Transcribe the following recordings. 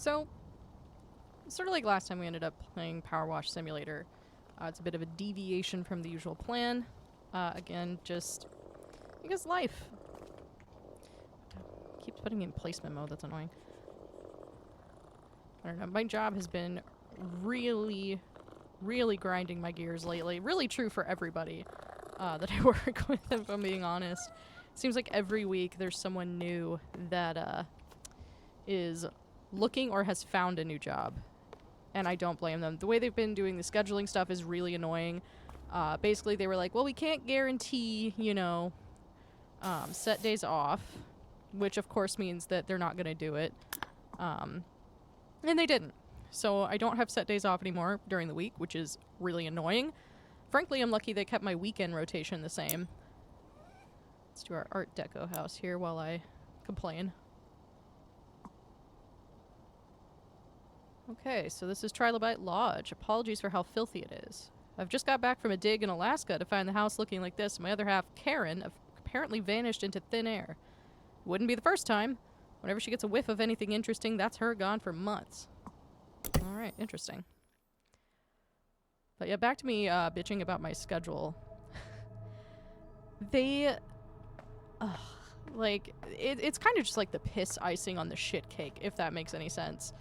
So, sort of like last time we ended up playing Powerwash Simulator. It's a bit of a deviation from the usual plan. Again, just because life. Keeps putting in placement mode, that's annoying. I don't know, my job has been really grinding my gears lately. Really true for everybody that I work with, if I'm being honest. Seems like every week there's someone new that is looking or has found a new job. And I don't blame them. The way they've been doing the scheduling stuff is really annoying. Basically, they were like, well, we can't guarantee, set days off, which of course means that they're not going to do it. And they didn't. So I don't have set days off anymore during the week, which is really annoying. Frankly, I'm lucky they kept my weekend rotation the same. Let's do our Art Deco house here while I complain. Okay, so this is Trilobite Lodge. Apologies for how filthy it is. I've just got back from a dig in Alaska to find the house looking like this. My other half, Karen, apparently vanished into thin air. Wouldn't be the first time. Whenever she gets a whiff of anything interesting, that's her gone for months. Alright, interesting. But yeah, back to me bitching about my schedule. They... it's kind of just like the piss icing on the shit cake, if that makes any sense.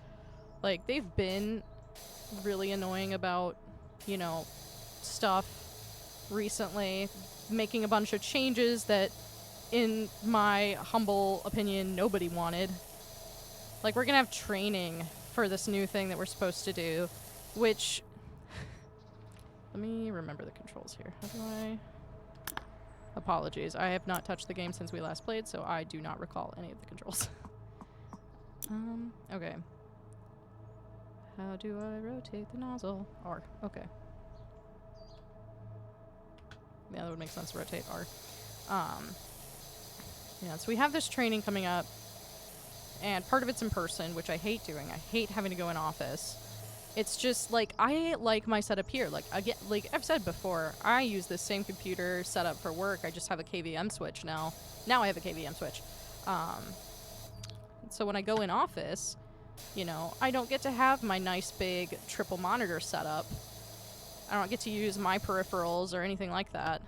Like, they've been really annoying about, stuff recently, making a bunch of changes that, in my humble opinion, nobody wanted. Like, we're gonna have training for this new thing that we're supposed to do, which... Let me remember the controls here. How do I... Apologies. I have not touched the game since we last played, so I do not recall any of the controls. Okay. How do I rotate the nozzle? R. Okay. Yeah, that would make sense to rotate R. Yeah, so we have this training coming up, and part of it's in person, which I hate doing. I hate having to go in office. It's just, like, I like my setup here. Like I've said before, I use this same computer setup for work. I just have a KVM switch now. Now I have a KVM switch. So when I go in office... I don't get to have my nice big triple monitor setup. I don't get to use my peripherals or anything like that.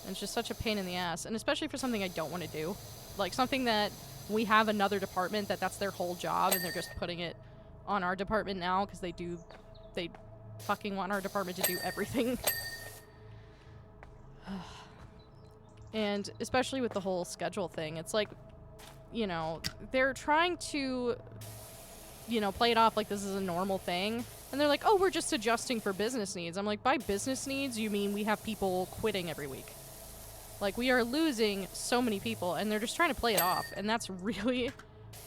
And it's just such a pain in the ass, and especially for something I don't want to do. Like, something that we have another department that's their whole job, and they're just putting it on our department now because they fucking want our department to do everything. And especially with the whole schedule thing, it's like, they're trying to, play it off like this is a normal thing. And they're like, oh, we're just adjusting for business needs. I'm like, by business needs, you mean we have people quitting every week. Like, we are losing so many people, and they're just trying to play it off. And that's really,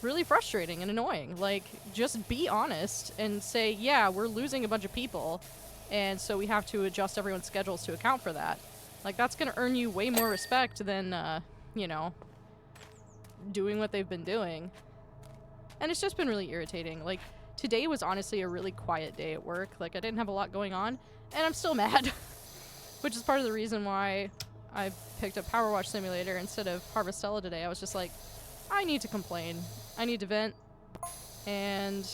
really frustrating and annoying. Like, just be honest and say, yeah, we're losing a bunch of people, and so we have to adjust everyone's schedules to account for that. Like, that's going to earn you way more respect than, doing what they've been doing. And it's just been really irritating. Like, today was honestly a really quiet day at work. Like, I didn't have a lot going on, and I'm still mad. Which is part of the reason why I picked up Powerwash Simulator instead of Harvestella today. I was just like, I need to complain. I need to vent. And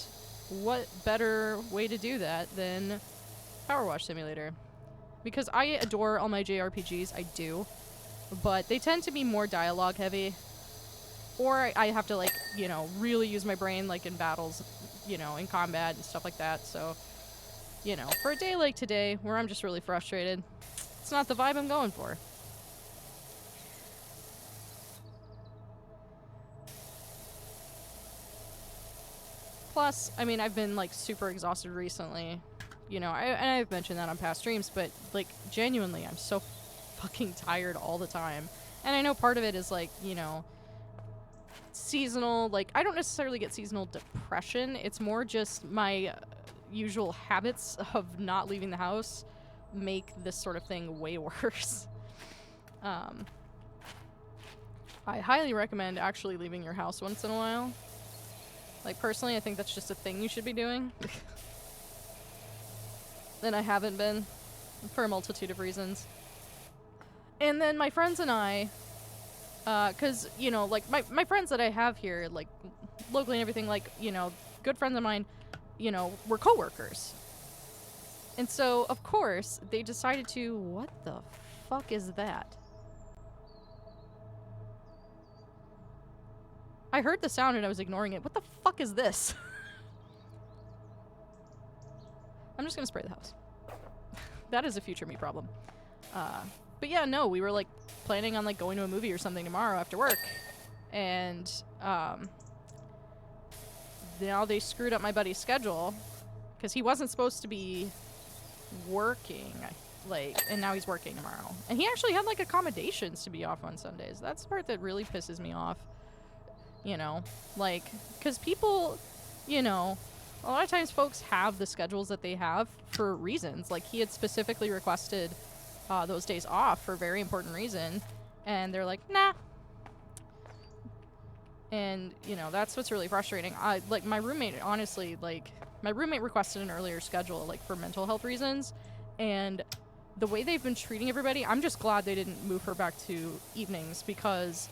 what better way to do that than Powerwash Simulator? Because I adore all my JRPGs, I do. But they tend to be more dialogue heavy. Or I have to, really use my brain, like, in battles, in combat and stuff like that. So, for a day like today, where I'm just really frustrated, it's not the vibe I'm going for. Plus, I mean, I've been, super exhausted recently. And I've mentioned that on past streams, but, genuinely, I'm so fucking tired all the time. And I know part of it is, seasonal, I don't necessarily get seasonal depression. It's more just my usual habits of not leaving the house make this sort of thing way worse. I highly recommend actually leaving your house once in a while. Personally, I think that's just a thing you should be doing. And I haven't been, for a multitude of reasons. And then my friends and I, because, my friends that I have here, locally and everything, like, you know, good friends of mine, you know, were coworkers. And so, of course, they decided to, what the fuck is that? I heard the sound and I was ignoring it. What the fuck is this? I'm just gonna spray the house. That is a future me problem. But yeah, no, we were like planning on like going to a movie or something tomorrow after work. And now they screwed up my buddy's schedule because he wasn't supposed to be working, like, and now he's working tomorrow. And he actually had like accommodations to be off on Sundays. That's the part that really pisses me off. You know, like, because people, you know, a lot of times folks have the schedules that they have for reasons. Like, he had specifically requested those days off for a very important reason, and they're like, nah. And, you know, that's what's really frustrating. Like, my roommate, honestly, like, my roommate requested an earlier schedule, like, for mental health reasons, and the way they've been treating everybody, I'm just glad they didn't move her back to evenings, because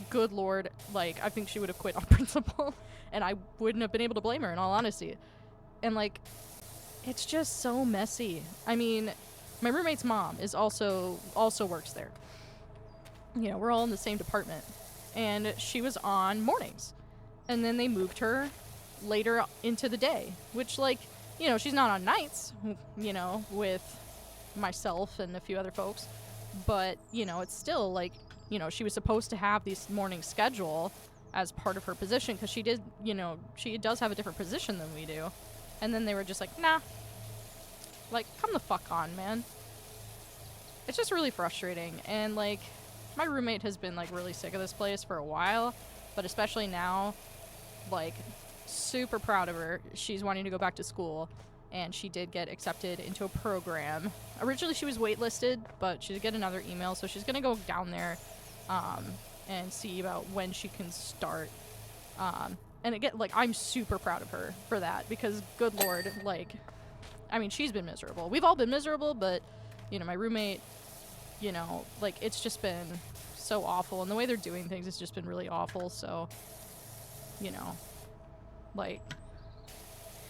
good lord, like, I think she would have quit on principle, and I wouldn't have been able to blame her, in all honesty. And, like, it's just so messy. I mean, my roommate's mom is also works there. You know, we're all in the same department, and she was on mornings, and then they moved her later into the day, which, like, you know, she's not on nights, you know, with myself and a few other folks, but, you know, it's still, like, you know, she was supposed to have this morning schedule as part of her position, because she did, you know, she does have a different position than we do. And then they were just like, nah. Like, come the fuck on, man. It's just really frustrating. And, like, my roommate has been, like, really sick of this place for a while, but especially now, like, super proud of her. She's wanting to go back to school, and she did get accepted into a program. Originally, she was waitlisted, but she did get another email, so she's gonna go down there and see about when she can start. And again, like, I'm super proud of her for that, because good lord, like, I mean, she's been miserable. We've all been miserable, but, you know, my roommate, you know, like, it's just been so awful, and the way they're doing things has just been really awful, so, you know, like,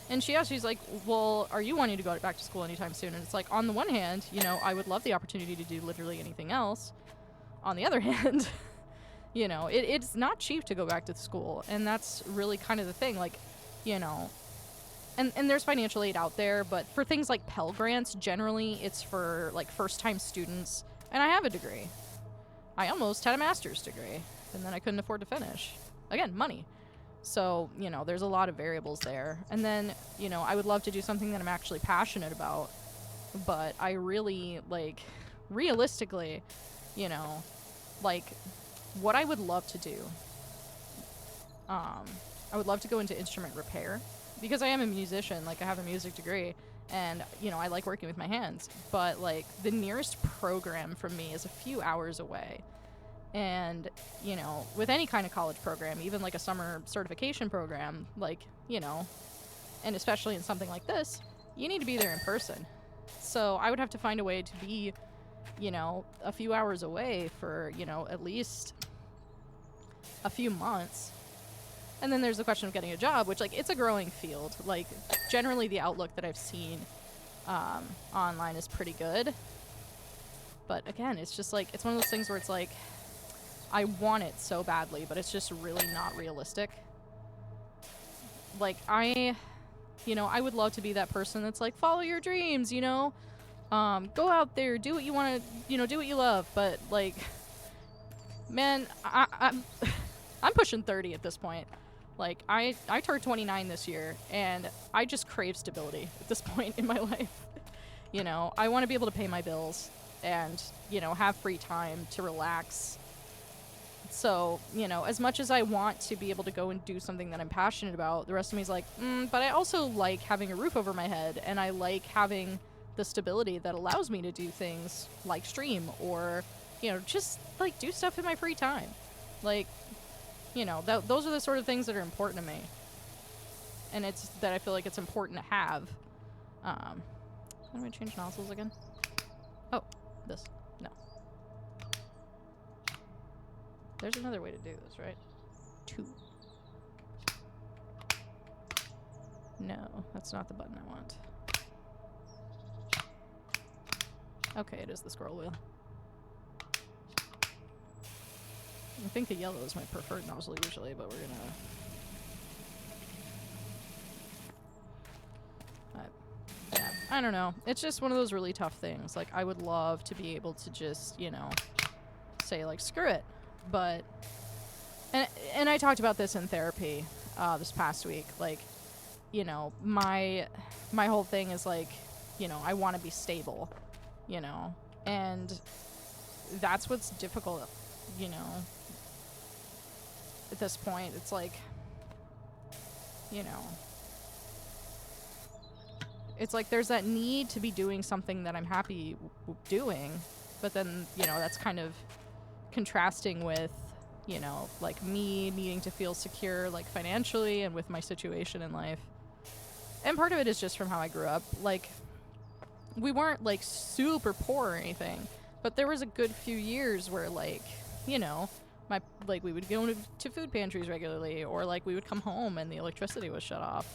and she's like, well, are you wanting to go back to school anytime soon? And it's like, on the one hand, you know, I would love the opportunity to do literally anything else. On the other hand, you know, it's not cheap to go back to school, and that's really kind of the thing, like, you know, and there's financial aid out there, but for things like Pell Grants, generally it's for, like, first-time students, and I have a degree. I almost had a master's degree, and then I couldn't afford to finish. Again, money. So, you know, there's a lot of variables there. And then, you know, I would love to do something that I'm actually passionate about, but I really, like, realistically, you know, like, what I would love to do, I would love to go into instrument repair, because I am a musician, like, I have a music degree, and, you know, I like working with my hands, but, like, the nearest program from me is a few hours away. And, you know, with any kind of college program, even like a summer certification program, like, you know, and especially in something like this, you need to be there in person. So I would have to find a way to be, you know, a few hours away for, you know, at least a few months. And then there's the question of getting a job, which, like, it's a growing field. Like, generally the outlook that I've seen online is pretty good. But again, it's just like, it's one of those things where it's like, I want it so badly, but it's just really not realistic. Like, you know, I would love to be that person that's like, follow your dreams, you know? Go out there, do what you want to, you know, do what you love. But, like, man, I'm pushing 30 at this point. Like, I turned 29 this year, and I just crave stability at this point in my life. You know, I want to be able to pay my bills and, you know, have free time to relax. So, you know, as much as I want to be able to go and do something that I'm passionate about, the rest of me is like, but I also like having a roof over my head, and I like having the stability that allows me to do things like stream or, you know, just, like, do stuff in my free time. Like, you know, those are the sort of things that are important to me. And it's that I feel like it's important to have. How do I change nozzles again? Oh, this. No. There's another way to do this, right? 2. No, that's not the button I want. Okay, it is the scroll wheel. I think the yellow is my preferred nozzle usually, but we're gonna... yeah, I don't know. It's just one of those really tough things. Like, I would love to be able to just, you know, say, like, screw it. But... And I talked about this in therapy this past week. Like, you know, my whole thing is, like, you know, I want to be stable, you know? And that's what's difficult, you know, at this point. It's like, you know... It's like there's that need to be doing something that I'm happy doing, but then, you know, that's kind of contrasting with, you know, like me needing to feel secure, like financially and with my situation in life. And part of it is just from how I grew up. Like, we weren't like super poor or anything, but there was a good few years where, like, you know, we would go to food pantries regularly, or like we would come home and the electricity was shut off.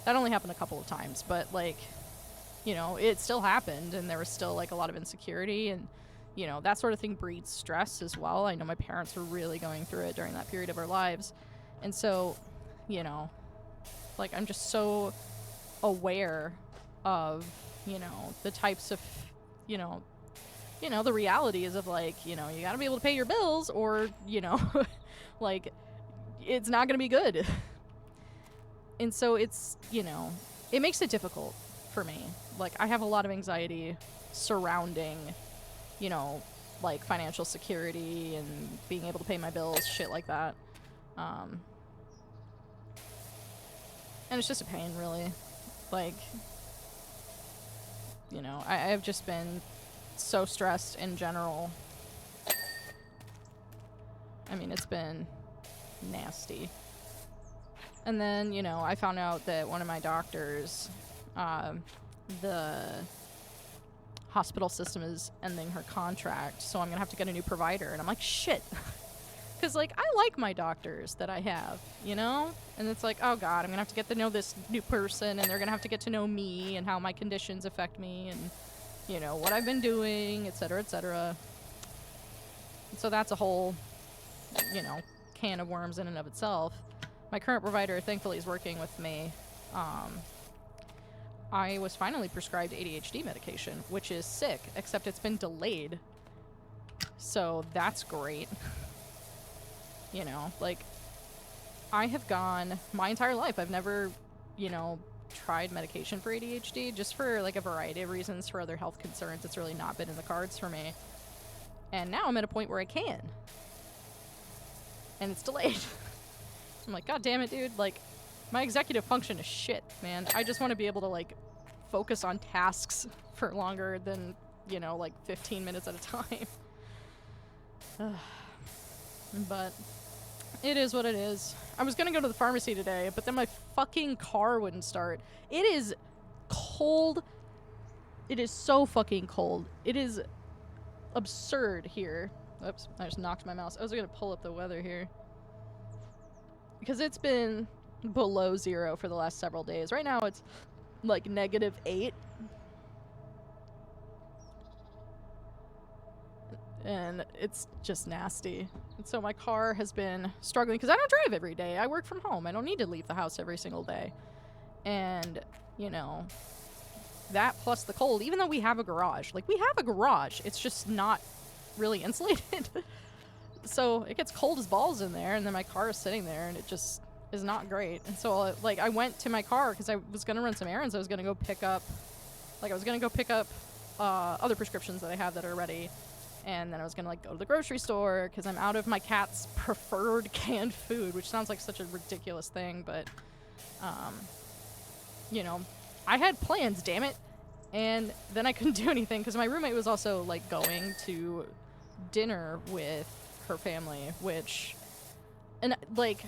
That only happened a couple of times, but, like, you know, it still happened, and there was still, like, a lot of insecurity, and, you know, that sort of thing breeds stress as well. I know my parents were really going through it during that period of our lives, and so, you know, like, I'm just so aware of, you know, the types of, you know, the realities of, like, you know, you gotta be able to pay your bills, or, you know, like, it's not gonna be good. And so it's, you know, it makes it difficult for me. Like, I have a lot of anxiety surrounding, you know, like, financial security and being able to pay my bills, shit like that. And it's just a pain, really. Like, you know, I've just been so stressed in general. I mean, it's been nasty. And then, you know, I found out that one of my doctors, the hospital system is ending her contract, so I'm going to have to get a new provider. And I'm like, shit. Because, like, I like my doctors that I have, you know? And it's like, oh, God, I'm going to have to get to know this new person, and they're going to have to get to know me and how my conditions affect me and, you know, what I've been doing, et cetera, et cetera. And so that's a whole, you know, can of worms in and of itself. My current provider, thankfully, is working with me. I was finally prescribed ADHD medication, which is sick, except it's been delayed. So that's great. You know, like, I have gone my entire life. I've never, you know, tried medication for ADHD, just for, like, a variety of reasons. For other health concerns, it's really not been in the cards for me. And now I'm at a point where I can. And it's delayed. I'm like, God damn it, dude. Like, my executive function is shit, man. I just want to be able to, like, focus on tasks for longer than, you know, like, 15 minutes at a time. But it is what it is. I was gonna go to the pharmacy today, but then my fucking car wouldn't start. It is cold. It is so fucking cold. It is absurd here. Oops, I just knocked my mouse. I was gonna pull up the weather here. Because it's been below 0 for the last several days. Right now it's like -8. And it's just nasty. And so my car has been struggling because I don't drive every day. I work from home. I don't need to leave the house every single day. And, you know, that plus the cold, even though we have a garage. Like, we have a garage. It's just not really insulated. So it gets cold as balls in there, and then my car is sitting there, and it just is not great. And so, like, I went to my car because I was going to run some errands. I was going to go pick up, other prescriptions that I have that are ready. And then I was going to, like, go to the grocery store because I'm out of my cat's preferred canned food, which sounds like such a ridiculous thing. But, you know, I had plans, damn it. And then I couldn't do anything because my roommate was also, like, going to dinner with her family, which, and, like,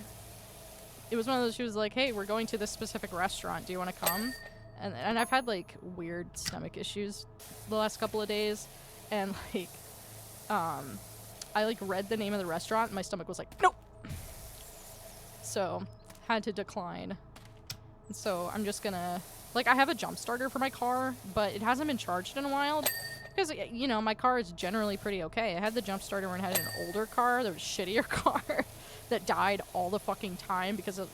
it was one of those, she was like, hey, we're going to this specific restaurant. Do you want to come? And I've had, like, weird stomach issues the last couple of days. And, like, I, like, read the name of the restaurant, and my stomach was like, nope. So, had to decline. So I'm just gonna, like, I have a jump starter for my car, but it hasn't been charged in a while because, you know, my car is generally pretty okay. I had the jump starter when I had an older car, that was a shittier car that died all the fucking time because of,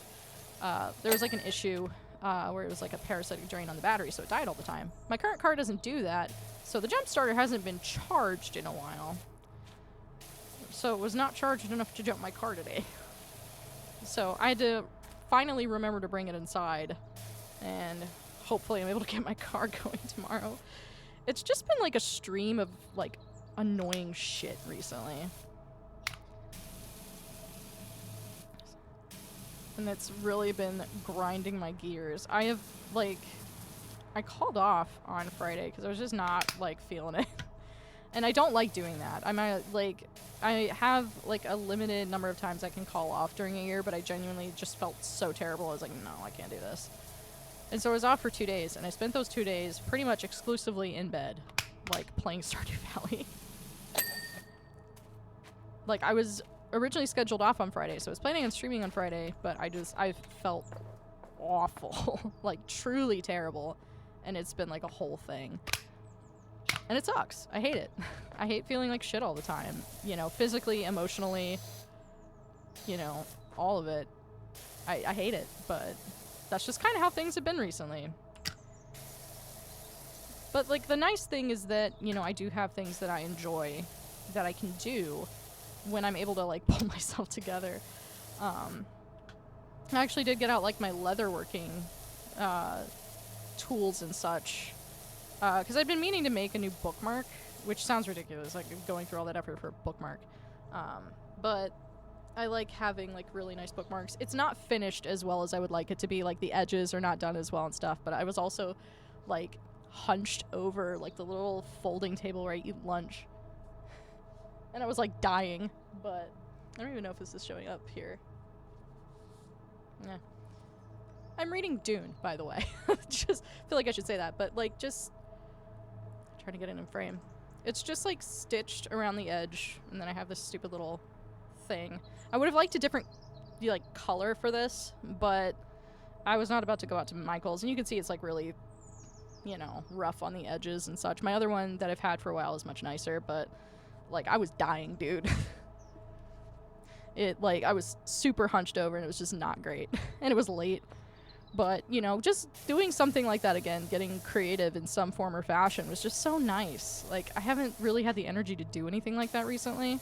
there was like an issue where it was like a parasitic drain on the battery, so it died all the time. My current car doesn't do that, so the jump starter hasn't been charged in a while. So it was not charged enough to jump my car today. So I had to finally remember to bring it inside, and hopefully I'm able to get my car going tomorrow. It's just been like a stream of like annoying shit recently. And it's really been grinding my gears. I have like, I called off on Friday because I was just not like feeling it. And I don't like doing that. I have like a limited number of times I can call off during a year, but I genuinely just felt so terrible. I was like, no, I can't do this. And so I was off for 2 days, and I spent those 2 days pretty much exclusively in bed, like playing Stardew Valley. Like, I was originally scheduled off on Friday, so I was planning on streaming on Friday, but I felt awful, like truly terrible, and it's been like a whole thing. And it sucks. I hate it. I hate feeling like shit all the time. You know, physically, emotionally, you know, all of it. I hate it, but that's just kind of how things have been recently. But, like, the nice thing is that, you know, I do have things that I enjoy that I can do when I'm able to, like, pull myself together. I actually did get out, like, my leatherworking tools and such. Because I'd been meaning to make a new bookmark, which sounds ridiculous, like going through all that effort for a bookmark. But I like having like really nice bookmarks. It's not finished as well as I would like it to be, like the edges are not done as well and stuff, but I was also like hunched over like the little folding table where I eat lunch. And I was like dying, but I don't even know if this is showing up here. Yeah. I'm reading Dune, by the way. Just feel like I should say that, but like just trying to get it in frame. It's just like stitched around the edge, and then I have this stupid little thing. I would have liked a different like color for this, but I was not about to go out to Michael's, and you can see it's like really, you know, rough on the edges and such. My other one that I've had for a while is much nicer, but like I was dying, dude. It like I was super hunched over, and it was just not great. And it was late. But, you know, just doing something like that again, getting creative in some form or fashion was just so nice. Like, I haven't really had the energy to do anything like that recently.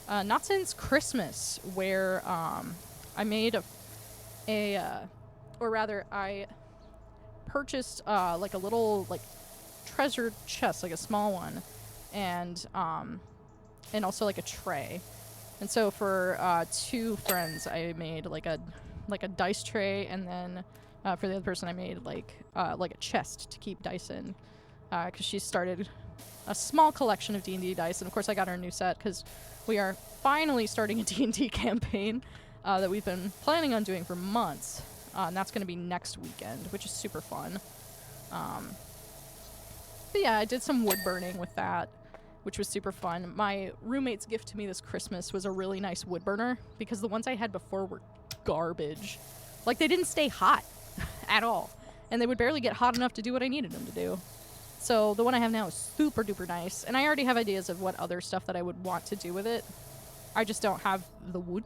Not since Christmas, where I made I purchased like a little like treasure chest, like a small one, and also like a tray. And so for 2 friends, I made like a dice tray, and then for the other person, I made like a chest to keep dice in, because she started a small collection of D&D dice, and of course I got her a new set because we are finally starting a D&D campaign that we've been planning on doing for months, and that's going to be next weekend, which is super fun. But yeah, I did some wood burning with that, which was super fun. My roommate's gift to me this Christmas was a really nice wood burner, because the ones I had before were garbage. Like, they didn't stay hot at all, and they would barely get hot enough to do what I needed them to do. So the one I have now is super duper nice, and I already have ideas of what other stuff that I would want to do with it. I just don't have the wood.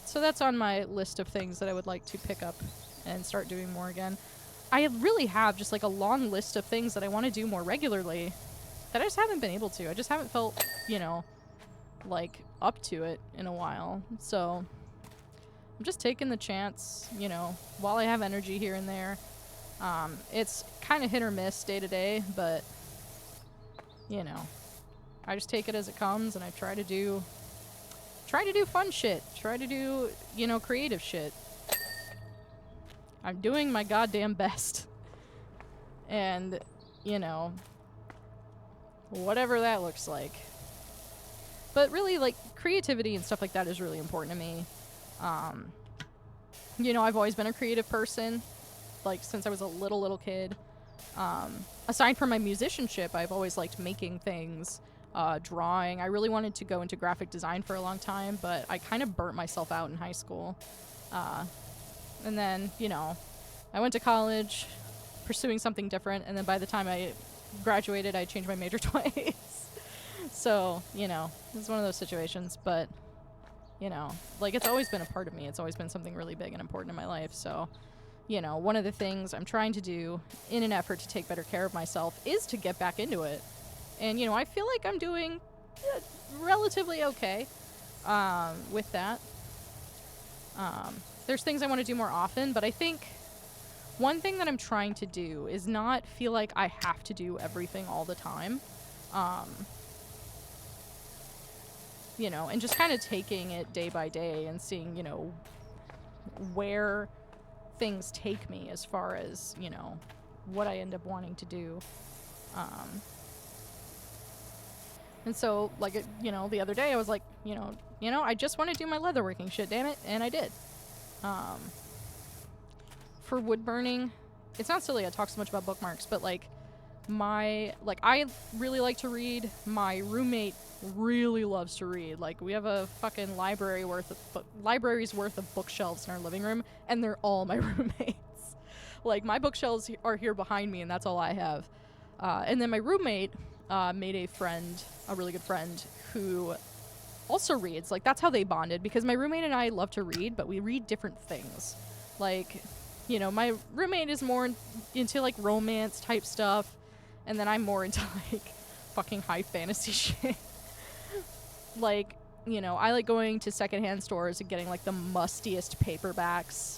So that's on my list of things that I would like to pick up and start doing more again. I really have just like a long list of things that I want to do more regularly that I just haven't been able to. I just haven't felt, you know, like up to it in a while. So I'm just taking the chance, you know, while I have energy here and there. It's kind of hit or miss day to day, but, you know, I just take it as it comes, and I try to do fun shit. Try to do, you know, creative shit. I'm doing my goddamn best. And, you know, whatever that looks like. But really, like, creativity and stuff like that is really important to me. You know, I've always been a creative person, like, since I was a little kid. Aside from my musicianship, I've always liked making things, drawing. I really wanted to go into graphic design for a long time, but I kind of burnt myself out in high school. And then, you know, I went to college pursuing something different, and then by the time I graduated, I changed my major twice. So, you know, it's one of those situations, but, you know, like, it's always been a part of me. It's always been something really big and important in my life. So, you know, one of the things I'm trying to do in an effort to take better care of myself is to get back into it. And, you know, I feel like I'm doing relatively okay with that. There's things I want to do more often, but I think one thing that I'm trying to do is not feel like I have to do everything all the time. You know, and just kind of taking it day by day and seeing, you know, where things take me as far as, you know, what I end up wanting to do. And so, like, you know, the other day I was like, you know, I just want to do my leatherworking shit, damn it, and I did. For wood burning, it's not silly I talk so much about bookmarks, but, like, I really like to read. My roommate really loves to read. Like, we have a fucking library's worth of bookshelves in our living room, and they're all my roommates. Like, my bookshelves are here behind me, and that's all I have. And then my roommate made a really good friend, who also reads. Like, that's how they bonded, because my roommate and I love to read, but we read different things. Like, you know, my roommate is more into, like, romance type stuff, and then I'm more into, like, fucking high fantasy shit. Like, you know, I like going to secondhand stores and getting, like, the mustiest paperbacks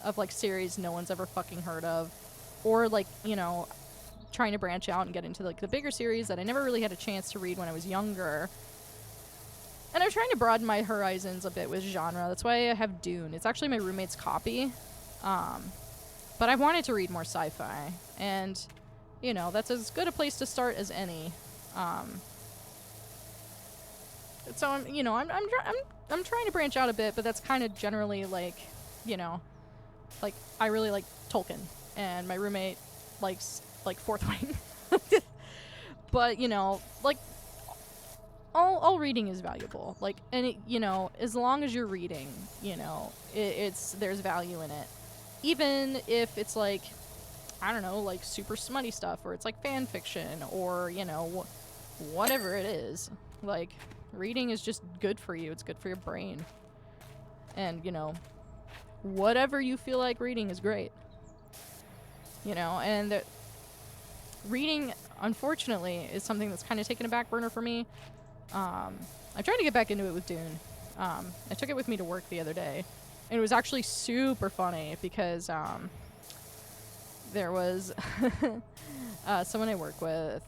of, like, series no one's ever fucking heard of. Or, like, you know, trying to branch out and get into, like, the bigger series that I never really had a chance to read when I was younger. And I'm trying to broaden my horizons a bit with genre. That's why I have Dune. It's actually my roommate's copy. But I wanted to read more sci-fi. And, you know, that's as good a place to start as any. So I'm trying to branch out a bit, but that's kind of generally, like, you know, like, I really like Tolkien, and my roommate likes, like, Fourth Wing. But, you know, like, all reading is valuable. Like, and it, you know, as long as you're reading, you know, there's value in it. Even if it's, like, I don't know, like, super smutty stuff, or it's, like, fan fiction, or, you know, whatever it is. Like, reading is just good for you. It's good for your brain. And, you know, whatever you feel like reading is great. You know, and reading, unfortunately, is something that's kind of taken a back burner for me. I'm trying to get back into it with Dune. I took it with me to work the other day, and it was actually super funny because there was someone I work with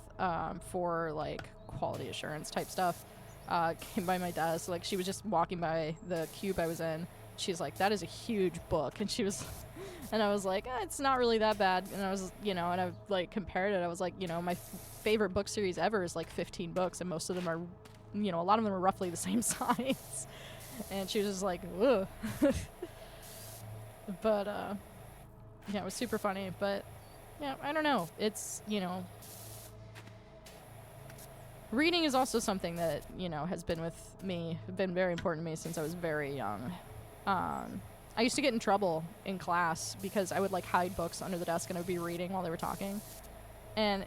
for, like, quality assurance type stuff came by my desk. Like, she was just walking by the cube I was in. She's like, "That is a huge book," and she was, and I was like, "It's not really that bad." And I was, you know, and I, like, compared it. I was like, you know, my favorite book series ever is, like, 15 books, and most of them are, you know, a lot of them are roughly the same size. And she was just like, "Ugh." But yeah, it was super funny. But yeah, I don't know. It's, you know, reading is also something that, you know, has been with me, been very important to me since I was very young. I used to get in trouble in class because I would, like, hide books under the desk and I would be reading while they were talking. And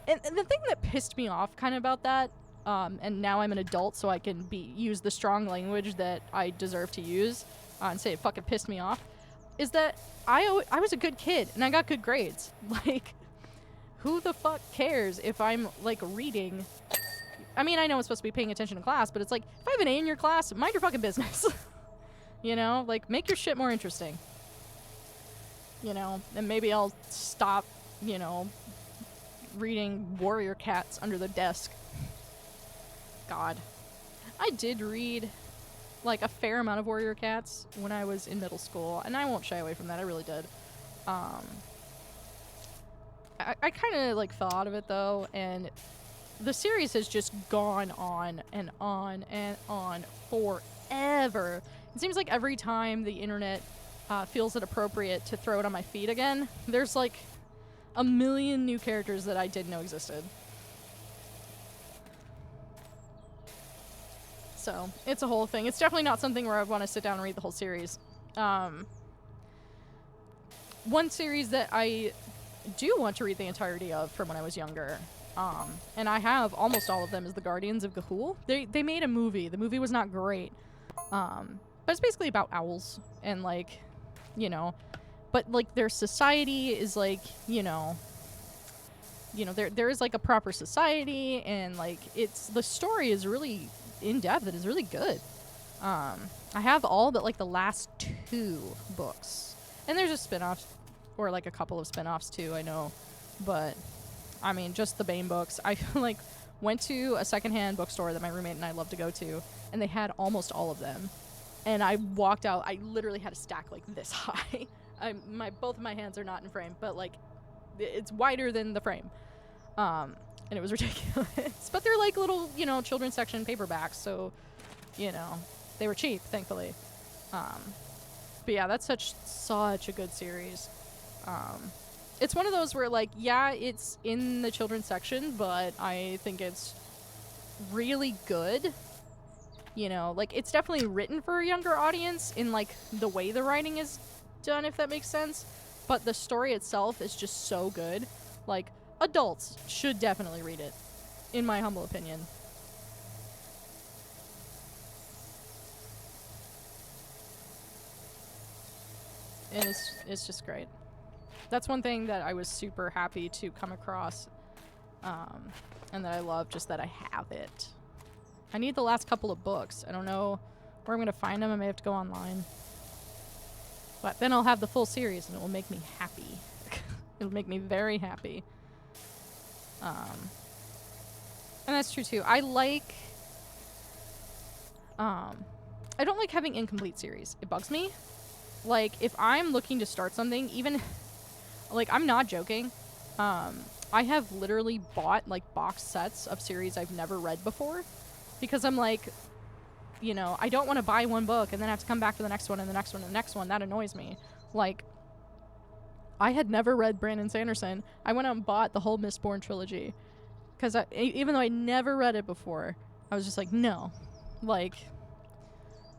the thing that pissed me off kind of about that, and now I'm an adult so I can use the strong language that I deserve to use and say it fucking pissed me off, is that I was a good kid and I got good grades. Like, who the fuck cares if I'm, like, reading? I mean, I know I'm supposed to be paying attention in class, but it's like, if I have an A in your class, mind your fucking business. You know? Like, make your shit more interesting. You know? And maybe I'll stop, you know, reading Warrior Cats under the desk. God. I did read, like, a fair amount of Warrior Cats when I was in middle school, and I won't shy away from that. I really did. I kind of, like, fell out of it, though, and the series has just gone on and on and on forever. It seems like every time the internet feels it appropriate to throw it on my feed again, there's, like, a million new characters that I didn't know existed. So, it's a whole thing. It's definitely not something where I want to sit down and read the whole series. one series that I do want to read the entirety of from when I was younger, and I have almost all of them, is The Guardians of Ga'Hoole. They made a movie. The movie was not great, but it's basically about owls and, like, you know, but, like, their society is, like, you know, there is, like, a proper society, and, like, the story is really in-depth. It is really good. I have all but, like, the last 2 books. And there's a spin-off, or, like, a couple of spin-offs, too, I know. But, I mean, just the Bane books. I, like, went to a secondhand bookstore that my roommate and I love to go to, and they had almost all of them. And I walked out. I literally had a stack, like, this high. Both of my hands are not in frame, but, like, it's wider than the frame. And it was ridiculous. But they're, like, little, you know, children's section paperbacks, so, you know, they were cheap, thankfully. But yeah, that's such a good series. It's one of those where, like, yeah, it's in the children's section, but I think it's really good. You know, like, it's definitely written for a younger audience in, like, the way the writing is done, if that makes sense. But the story itself is just so good. Like, adults should definitely read it, in my humble opinion. And it's just great. That's one thing that I was super happy to come across, and that I love, just that I have it. I need the last couple of books. I don't know where I'm going to find them. I may have to go online. But then I'll have the full series, and it will make me happy. It'll make me very happy. And that's true, too. I don't like having incomplete series. It bugs me. Like, if I'm looking to start something, even... Like, I'm not joking. I have literally bought, like, box sets of series I've never read before. Because I'm like, you know, I don't want to buy one book and then have to come back for the next one and the next one and the next one. That annoys me. Like, I had never read Brandon Sanderson. I went out and bought the whole Mistborn trilogy. Because even though I never read it before, I was just like, no. Like,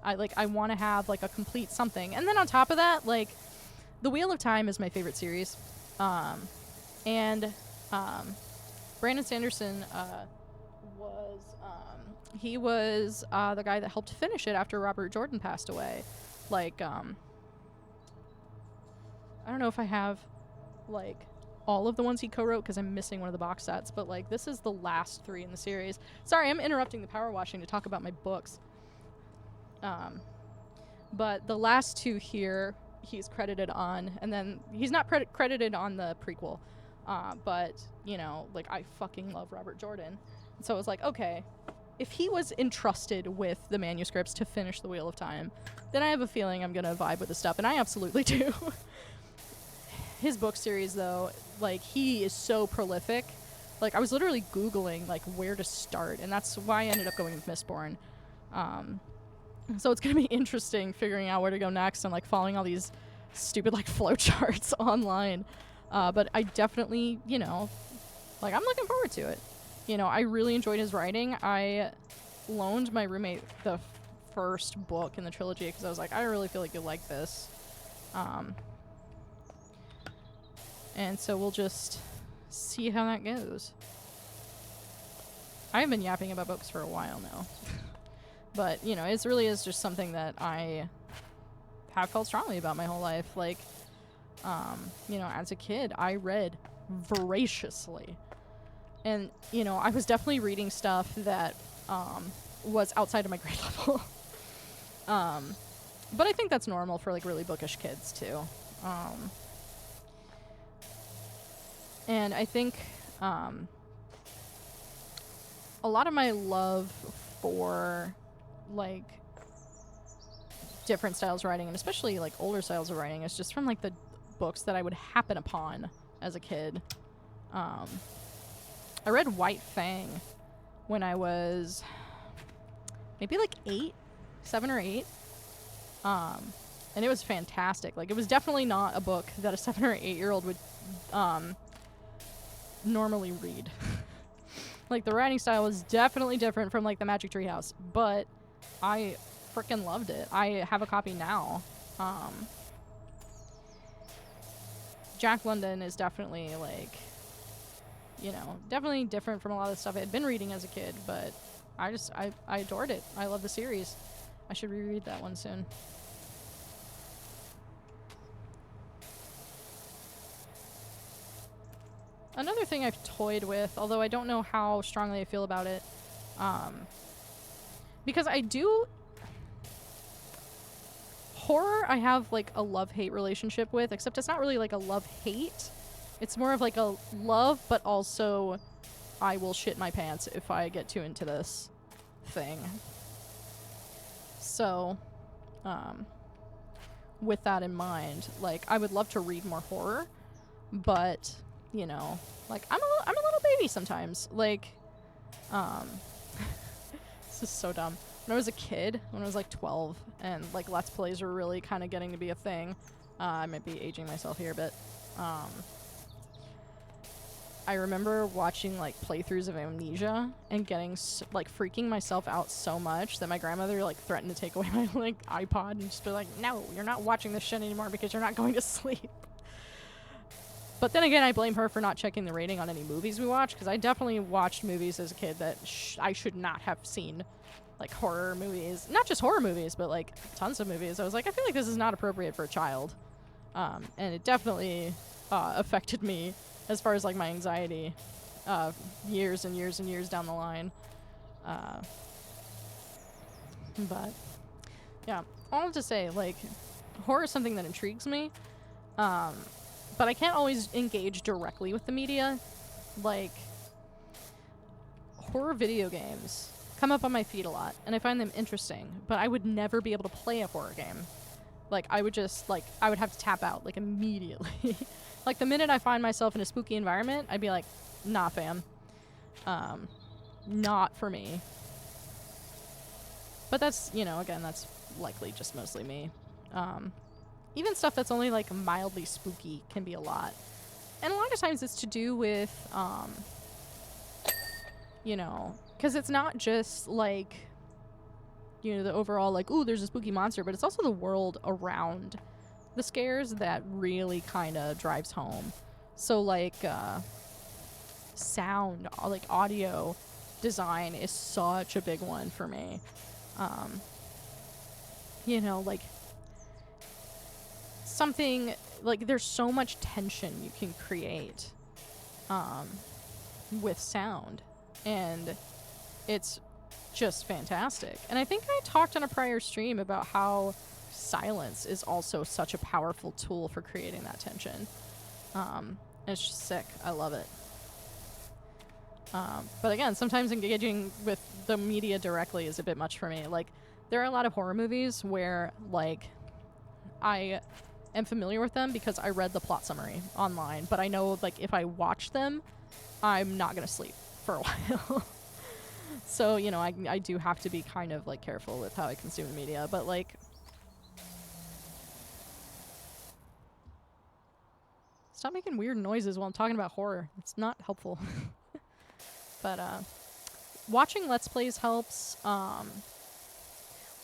I want to have, like, a complete something. And then on top of that, like, The Wheel of Time is my favorite series. Brandon Sanderson was the guy that helped finish it after Robert Jordan passed away. Like, I don't know if I have, like, all of the ones he co-wrote because I'm missing one of the box sets, but, like, this is the last 3 in the series. Sorry, I'm interrupting the power washing to talk about my books. But the last 2 here, he's credited on, and then he's not credited on the prequel. But, you know, like, I fucking love Robert Jordan. And so I was like, okay, if he was entrusted with the manuscripts to finish The Wheel of Time, then I have a feeling I'm going to vibe with the stuff, and I absolutely do. His book series, though, like, he is so prolific. Like, I was literally Googling, like, where to start, and that's why I ended up going with Mistborn. So it's going to be interesting figuring out where to go next and, like, following all these stupid, like, flowcharts online. But I definitely, you know, like, I'm looking forward to it. You know, I really enjoyed his writing. I loaned my roommate the first book in the trilogy because I was like, I really feel like you'll like this. And so we'll just see how that goes. I've been yapping about books for a while now. But, you know, it really is just something that I have felt strongly about my whole life. Like, you know, as a kid, I read voraciously. And, you know, I was definitely reading stuff that was outside of my grade level. But I think that's normal for, like, really bookish kids, too. And I think a lot of my love for, like, different styles of writing, and especially, like, older styles of writing, is just from, like, the books that I would happen upon as a kid. I read White Fang when I was maybe, like, 7 or 8. And it was fantastic. Like, it was definitely not a book that a 7 or 8-year-old would normally read. Like, the writing style was definitely different from, like, the Magic Tree House, but I freaking loved it. I have a copy now. Jack London is definitely, like, you know, definitely different from a lot of the stuff I had been reading as a kid, but I adored it. I love the series. I should reread that one soon. Another thing I've toyed with, although I don't know how strongly I feel about it, because I do... Horror, I have, like, a love-hate relationship with, except it's not really, like, a love-hate. It's more of, like, a love, but also I will shit my pants if I get too into this thing. So, with that in mind, like, I would love to read more horror, but, you know, like, I'm a little baby sometimes. Like, this is so dumb. When I was a kid, when I was like 12, and like Let's Plays were really kind of getting to be a thing, I might be aging myself here, but I remember watching like playthroughs of Amnesia and getting like freaking myself out so much that my grandmother like threatened to take away my like iPod and just be like, no, you're not watching this shit anymore because you're not going to sleep. But then again, I blame her for not checking the rating on any movies we watch, because I definitely watched movies as a kid that I should not have seen. Like horror movies, not just horror movies, but like tons of movies. I was like, I feel like this is not appropriate for a child. And it definitely affected me as far as like my anxiety years and years and years down the line. But yeah, all to say, like, horror is something that intrigues me. But I can't always engage directly with the media. Like, horror video games come up on my feed a lot, and I find them interesting, but I would never be able to play a horror game. Like, I would just, like, I would have to tap out, like, immediately. Like, the minute I find myself in a spooky environment, I'd be like, nah, fam. Not for me. But that's, you know, again, that's likely just mostly me. Even stuff that's only, like, mildly spooky can be a lot. And a lot of times it's to do with, you know... Because it's not just, like, you know, the overall, like, ooh, there's a spooky monster, but it's also the world around the scares that really kind of drives home. So, like, sound, like, audio design is such a big one for me. You know, like, something, like, there's so much tension you can create with sound. And... it's just fantastic. And I think I talked on a prior stream about how silence is also such a powerful tool for creating that tension. And it's just sick. I love it. But again, sometimes engaging with the media directly is a bit much for me. Like, there are a lot of horror movies where, like, I am familiar with them because I read the plot summary online, but I know, like, if I watch them, I'm not gonna sleep for a while. So, you know, I do have to be kind of, like, careful with how I consume the media, but, like... Stop making weird noises while I'm talking about horror. It's not helpful. But, watching Let's Plays helps,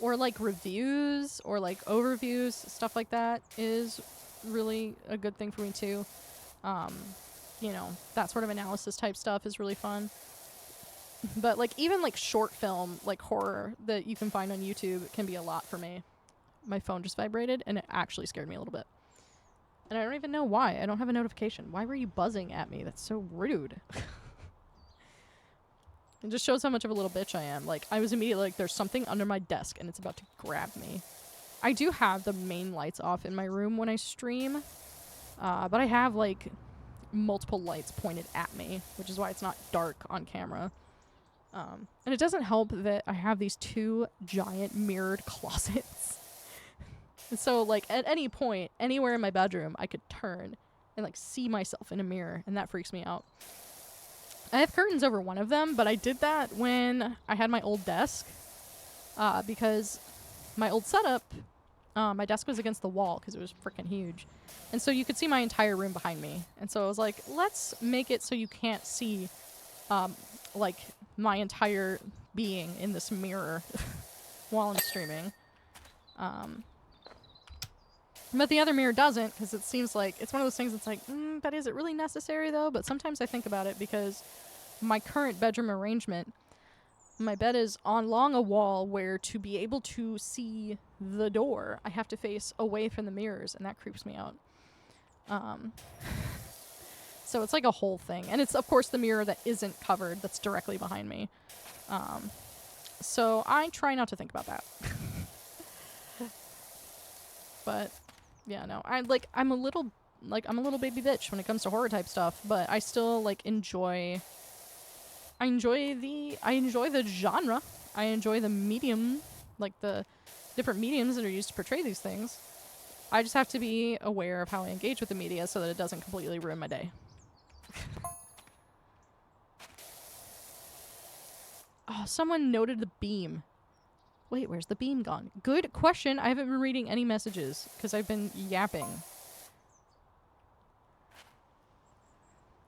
or, like, reviews, or, like, overviews, stuff like that is really a good thing for me, too. You know, that sort of analysis type stuff is really fun. But, like, even, like, short film, like, horror that you can find on YouTube can be a lot for me. My phone just vibrated, and it actually scared me a little bit. And I don't even know why. I don't have a notification. Why were you buzzing at me? That's so rude. It just shows how much of a little bitch I am. Like, I was immediately like, there's something under my desk, and it's about to grab me. I do have the main lights off in my room when I stream. But I have, like, multiple lights pointed at me, which is why it's not dark on camera. And it doesn't help that I have these two giant mirrored closets. And so, like, at any point, anywhere in my bedroom, I could turn and, like, see myself in a mirror, and that freaks me out. I have curtains over one of them, but I did that when I had my old desk, because my old setup, my desk was against the wall because it was freaking huge. And so you could see my entire room behind me. And so I was like, let's make it so you can't see, like, my entire being in this mirror while I'm streaming. But the other mirror doesn't, because it seems like it's one of those things that's like, but is it really necessary though? But sometimes I think about it because my current bedroom arrangement, my bed is along a wall where to be able to see the door, I have to face away from the mirrors, and that creeps me out. So it's like a whole thing. And it's, of course, the mirror that isn't covered that's directly behind me. So I try not to think about that. But yeah, no. I'm a little baby bitch when it comes to horror type stuff, but I still enjoy the genre. I enjoy the medium, the different mediums that are used to portray these things. I just have to be aware of how I engage with the media so that it doesn't completely ruin my day. Oh, someone noted the beam. Wait, where's the beam gone? Good question. I haven't been reading any messages because I've been yapping.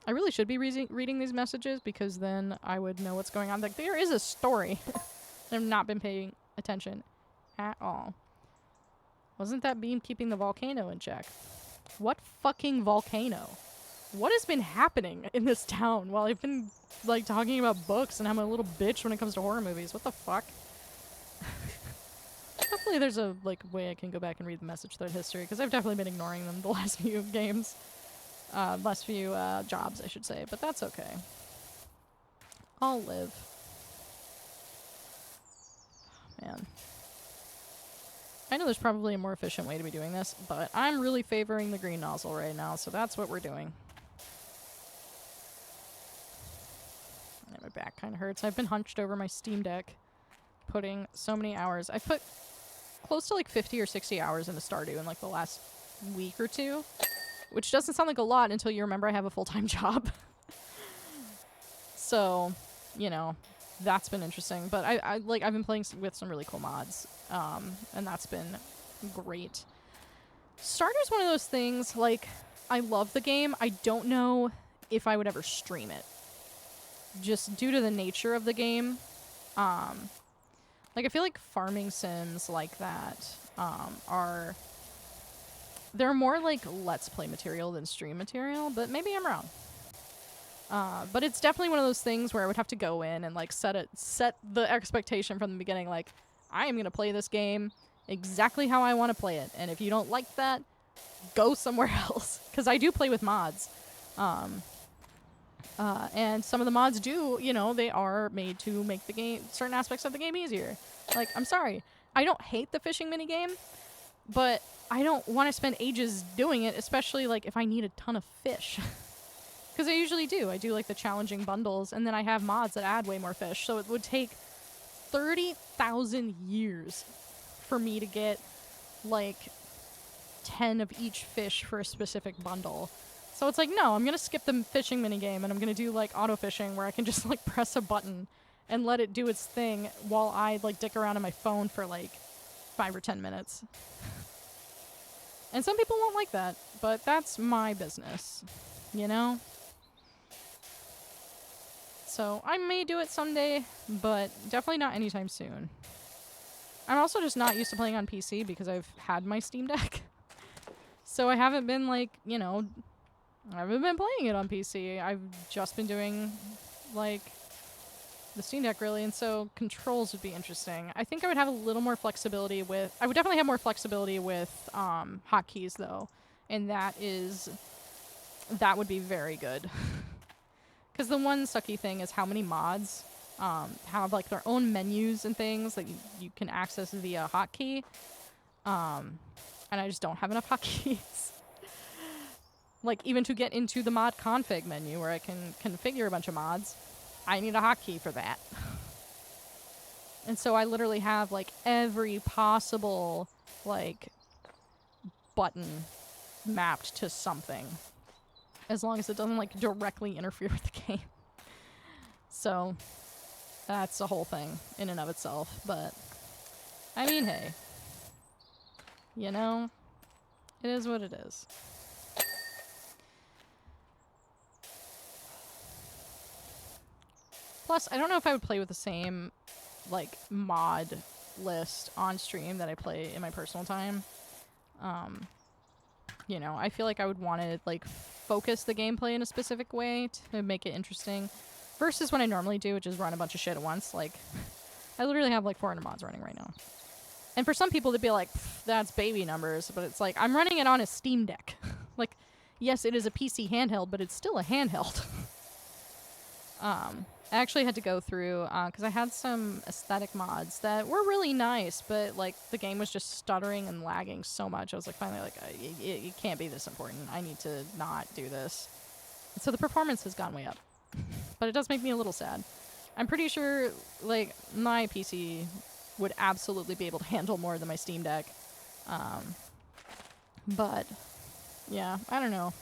I really should be reading these messages because then I would know what's going on. There is a story. I've not been paying attention at all. Wasn't that beam keeping the volcano in check? What fucking volcano? What has been happening in this town while I've been, talking about books and I'm a little bitch when it comes to horror movies? What the fuck? Hopefully there's a, way I can go back and read the message thread history, because I've definitely been ignoring them the last few games. Last few, jobs, I should say. But that's okay. I'll live. Man. I know there's probably a more efficient way to be doing this, but I'm really favoring the green nozzle right now, so that's what we're doing. My back kind of hurts. I've been hunched over my Steam Deck, putting so many hours. I put close to 50 or 60 hours into Stardew in the last week or two, which doesn't sound like a lot until you remember I have a full-time job. So, that's been interesting. But I've been playing with some really cool mods, and that's been great. Stardew's one of those things, I love the game. I don't know if I would ever stream it, just due to the nature of the game. I feel like farming sims like that they're more Let's Play material than stream material, but maybe I'm wrong. But it's definitely one of those things where I would have to go in and set the expectation from the beginning, I am going to play this game exactly how I want to play it, and if you don't like that, go somewhere else, because I do play with mods. And some of the mods do, they are made to make the game, certain aspects of the game easier. I'm sorry, I don't hate the fishing minigame, but I don't want to spend ages doing it, especially if I need a ton of fish. Because I usually do. I do the challenging bundles, and then I have mods that add way more fish, so it would take 30,000 years for me to get 10 of each fish for a specific bundle. So it's no, I'm going to skip the fishing minigame, and I'm going to do auto fishing, where I can just press a button and let it do its thing while I dick around on my phone for 5 or 10 minutes. And some people won't like that, but that's my business, So I may do it someday, but definitely not anytime soon. I'm also just not used to playing on PC because I've had my Steam Deck. So I haven't been I haven't been playing it on PC. I've just been doing the Steam Deck, really, and so controls would be interesting. I think I would have a little more flexibility with... I would definitely have more flexibility with hotkeys, though, and that would be very good. Because the one sucky thing is how many mods have their own menus and things that you can access via hotkey, and I just don't have enough hotkeys. Even to get into the mod config menu where I can configure a bunch of mods, I need a hotkey for that. And so I literally have every possible button mapped to something, as long as it doesn't directly interfere with the game. So that's a whole thing in and of itself. But I mean, hey, it is what it is. Plus, I don't know if I would play with the same, mod list on stream that I play in my personal time. you know, I feel like I would want to, like, focus the gameplay in a specific way to make it interesting. Versus what I normally do, which is run a bunch of shit at once. Like, I literally have, like, 400 mods running right now. And for some people, they'd be like, that's baby numbers. But it's like, I'm running it on a Steam Deck. Like, yes, it is a PC handheld, but it's still a handheld. I actually had to go through, because I had some aesthetic mods that were really nice, but, like, the game was just stuttering and lagging so much. I was like, finally, like, it can't be this important. I need to not do this. And so the performance has gone way up. But it does make me a little sad. I'm pretty sure, like, my PC would absolutely be able to handle more than my Steam Deck. But, yeah, I don't know.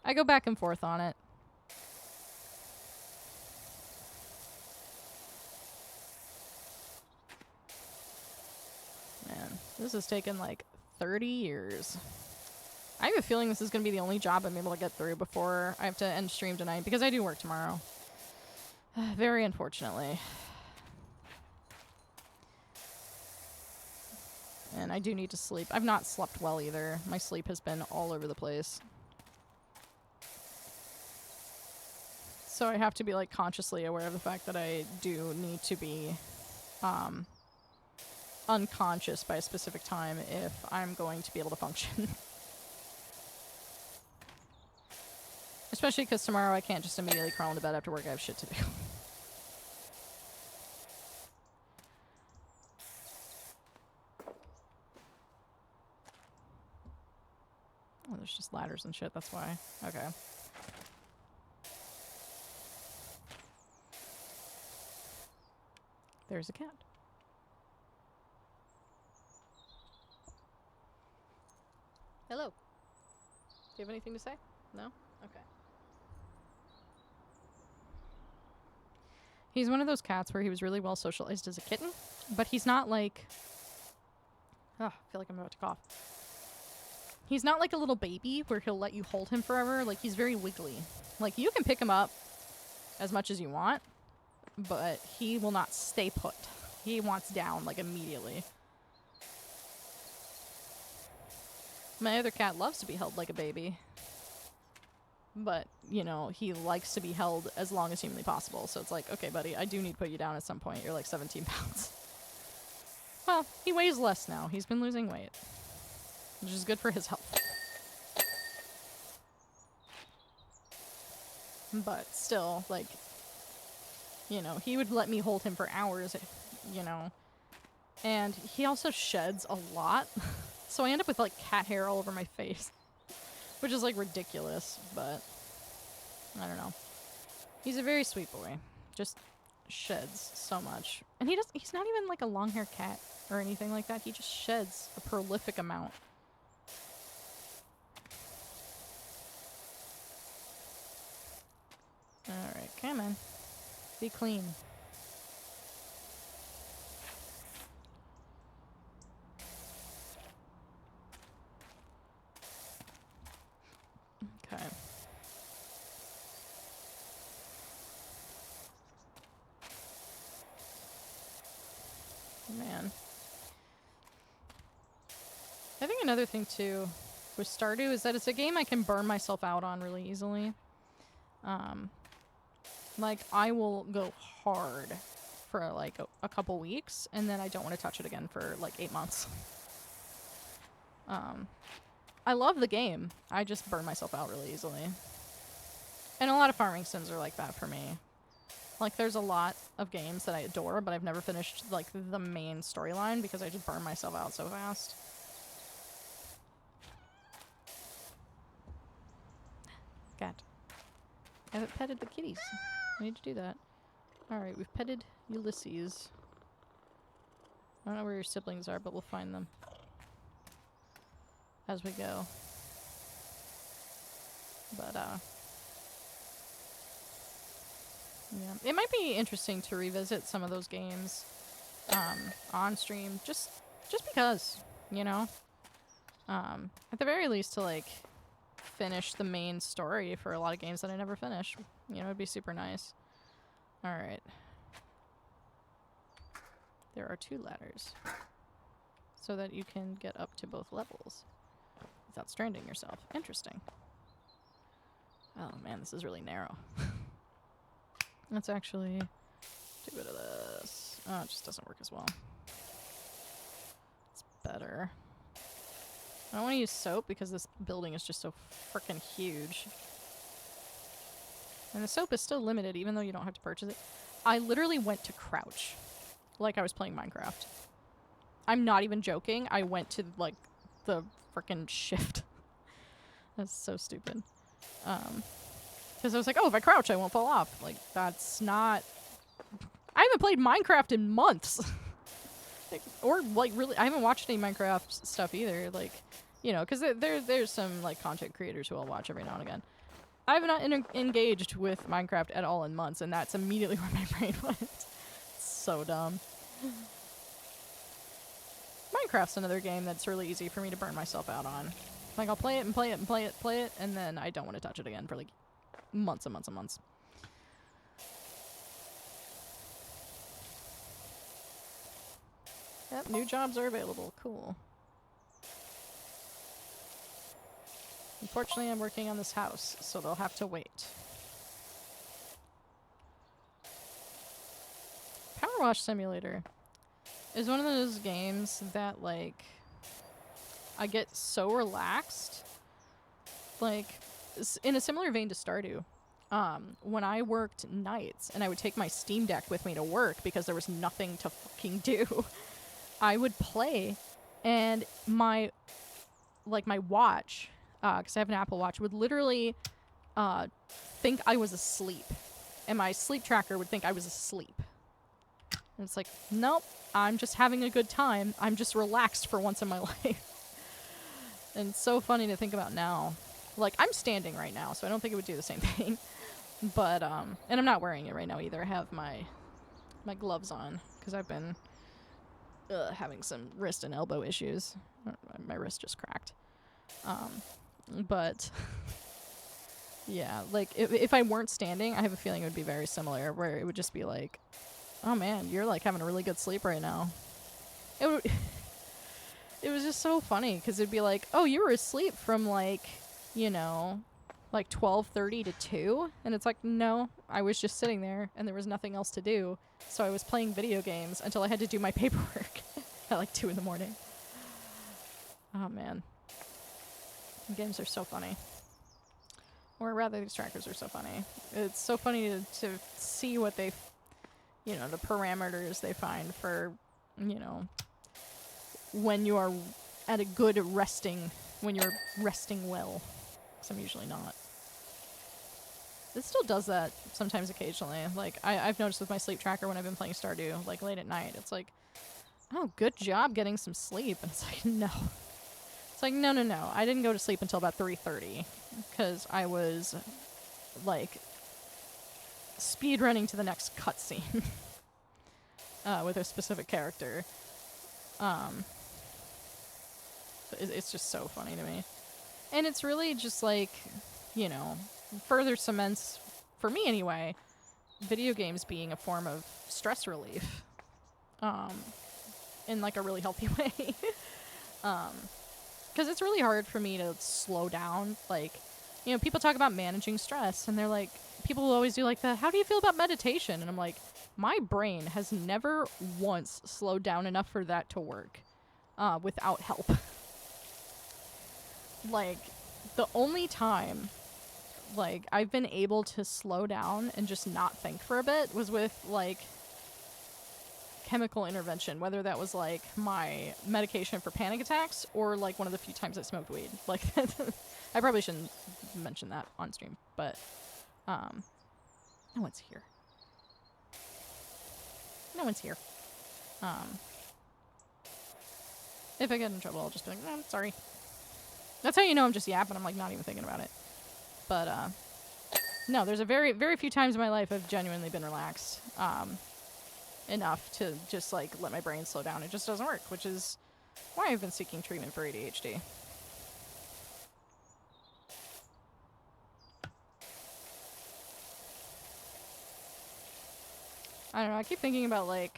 I go back and forth on it. Man, this has taken like 30 years. I have a feeling this is going to be the only job I'm able to get through before I have to end stream tonight, because I do work tomorrow. Very unfortunately. And I do need to sleep. I've not slept well either. My sleep has been all over the place. So I have to be, like, consciously aware of the fact that I do need to be unconscious by a specific time if I'm going to be able to function. Especially because tomorrow I can't just immediately crawl into bed after work. I have shit to do. Oh, there's just ladders and shit, that's why. Okay. There's a cat. Hello. Do you have anything to say? No? Okay. He's one of those cats where he was really well socialized as a kitten, but he's not like... Oh, I feel like I'm about to cough. He's not like a little baby where he'll let you hold him forever. Like, he's very wiggly. Like, you can pick him up as much as you want, but he will not stay put. He wants down, like, immediately. My other cat loves to be held like a baby. But, you know, he likes to be held as long as humanly possible. So it's like, okay, buddy, I do need to put you down at some point. You're like 17 pounds. Well, he weighs less now. He's been losing weight. Which is good for his health. But still, like, you know, he would let me hold him for hours, you know. And he also sheds a lot. So I end up with, like, cat hair all over my face. Which is, like, ridiculous, but I don't know. He's a very sweet boy. Just sheds so much. And he's not even, like, a long-haired cat or anything like that. He just sheds a prolific amount. Alright, come on. Be clean. Okay. Man. I think another thing, too, with Stardew is that it's a game I can burn myself out on really easily. Like, I will go hard for, like, a couple weeks, and then I don't want to touch it again for, like, 8 months. I love the game. I just burn myself out really easily. And a lot of farming sims are like that for me. Like, there's a lot of games that I adore, but I've never finished, like, the main storyline because I just burn myself out so fast. Cat. I haven't petted the kitties. I need to do that. Alright, we've petted Ulysses. I don't know where your siblings are, but we'll find them as we go. But, yeah. It might be interesting to revisit some of those games, on stream, just because, you know? At the very least to, like, finish the main story for a lot of games that I never finished. You know, it'd be super nice. Alright. There are 2 ladders. So that you can get up to both levels. without stranding yourself. Interesting. Oh man, this is really narrow. Let's actually do a bit of this. Oh, it just doesn't work as well. It's better. I don't want to use soap because this building is just so freaking huge. And the soap is still limited even though you don't have to purchase it. I literally went to crouch like I was playing Minecraft. I'm not even joking. I went to like the freaking shift. That's so stupid. Because I was like, oh, if I crouch, I won't fall off. Like, that's not... I haven't played Minecraft in months. Like, or, like, really... I haven't watched any Minecraft stuff either. Like, you know, because there's some, like, content creators who I'll watch every now and again. I have not engaged with Minecraft at all in months, and that's immediately where my brain went. It's so dumb. Minecraft's another game that's really easy for me to burn myself out on. Like, I'll play it and play it and play it, play it, and then I don't want to touch it again for, like, months and months and months. Yep, new jobs are available. Cool. Unfortunately, I'm working on this house, so they'll have to wait. Powerwash Simulator is one of those games that, like, I get so relaxed. Like, in a similar vein to Stardew, when I worked nights and I would take my Steam Deck with me to work because there was nothing to fucking do, I would play, and my watch, because I have an Apple Watch, would literally think I was asleep, and my sleep tracker would think I was asleep. And it's like, nope, I'm just having a good time. I'm just relaxed for once in my life. And it's so funny to think about now. Like, I'm standing right now, so I don't think it would do the same thing. But, and I'm not wearing it right now either. I have my gloves on, because I've been having some wrist and elbow issues. My wrist just cracked. But, yeah, like, if I weren't standing, I have a feeling it would be very similar, where it would just be like, oh man, you're, like, having a really good sleep right now. It was just so funny, because it'd be like, oh, you were asleep from, like, you know, like 12:30 to 2, and it's like, no, I was just sitting there, and there was nothing else to do, so I was playing video games until I had to do my paperwork at, like, 2 in the morning. Oh, man. Games are so funny. Or rather, these trackers are so funny. It's so funny to see what they, you know, the parameters they find for, you know, when you are at a good resting, when you're resting well. Because I'm usually not. It still does that sometimes occasionally. Like, I've noticed with my sleep tracker when I've been playing Stardew, like, late at night, it's like, oh, good job getting some sleep. And it's like, no. It's like, no. I didn't go to sleep until about 3:30. Because I was, like, speedrunning to the next cutscene. With a specific character. It's just so funny to me. And it's really just like, you know, further cements, for me anyway, video games being a form of stress relief. In like a really healthy way. Because it's really hard for me to slow down. Like, you know, people talk about managing stress, and they're like, people will always do like the, how do you feel about meditation? And I'm like, my brain has never once slowed down enough for that to work without help. Like, the only time, like, I've been able to slow down and just not think for a bit was with, like, chemical intervention, whether that was, like, my medication for panic attacks or, like, one of the few times I smoked weed. Like, I probably shouldn't mention that on stream, but, no one's here. No one's here. If I get in trouble, I'll just be like, oh, sorry. That's how you know I'm just yapping. I'm, like, not even thinking about it. But, no, there's a very, very few times in my life I've genuinely been relaxed, enough to just, like, let my brain slow down. It just doesn't work, which is why I've been seeking treatment for ADHD. I don't know, I keep thinking about, like,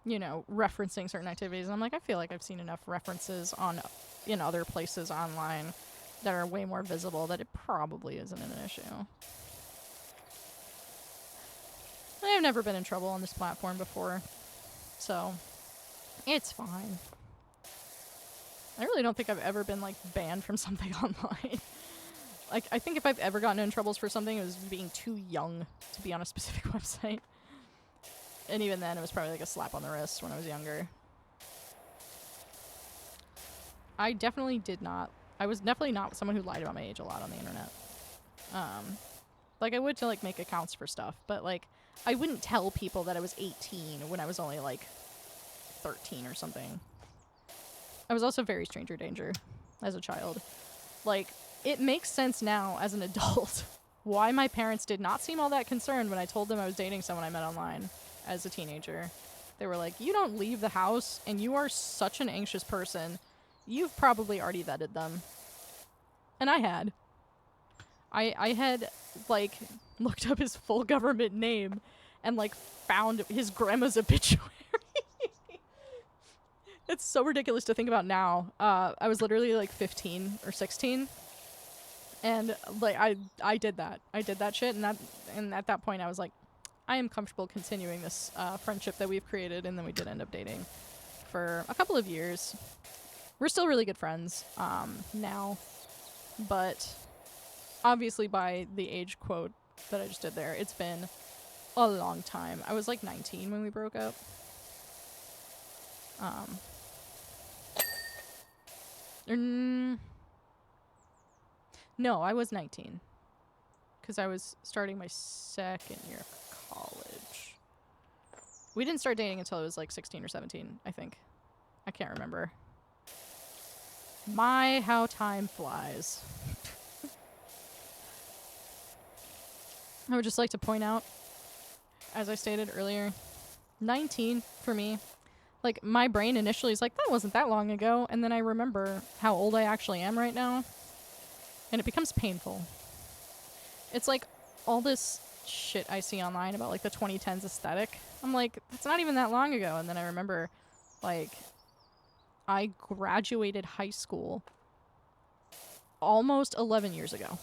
you know, referencing certain activities, and I'm like, I feel like I've seen enough references on, in other places online that are way more visible that it probably isn't an issue. I've never been in trouble on this platform before, so it's fine. I really don't think I've ever been, like, banned from something online. Like, I think if I've ever gotten in troubles for something, it was being too young to be on a specific website. And even then, it was probably like a slap on the wrist when I was younger. I definitely did not. I was definitely not someone who lied about my age a lot on the internet. Like, I would to, like, make accounts for stuff, but, like, I wouldn't tell people that I was 18 when I was only, like, 13 or something. I was also very stranger danger as a child. Like, it makes sense now as an adult why my parents did not seem all that concerned when I told them I was dating someone I met online as a teenager. They were like, you don't leave the house, and you are such an anxious person. You've probably already vetted them. And I had. I had, like, looked up his full government name and, like, found his grandma's obituary. It's so ridiculous to think about now. I was literally, like, 15 or 16. And, like, I did that. I did that shit, and at that point I was like, I am comfortable continuing this friendship that we've created, and then we did end up dating for a couple of years. We're still really good friends now, but obviously by the age quote that I just did there, it's been a long time. I was like 19 when we broke up. No, I was 19 because I was starting my second year of college. We didn't start dating until I was like 16 or 17, I think. I can't remember. My, how time flies. I would just like to point out, as I stated earlier, 19 for me. Like, my brain initially is like, that wasn't that long ago, and then I remember how old I actually am right now, and it becomes painful. It's like all this shit I see online about, like, the 2010s aesthetic. I'm like, that's not even that long ago, and then I remember, like, I graduated high school almost 11 years ago.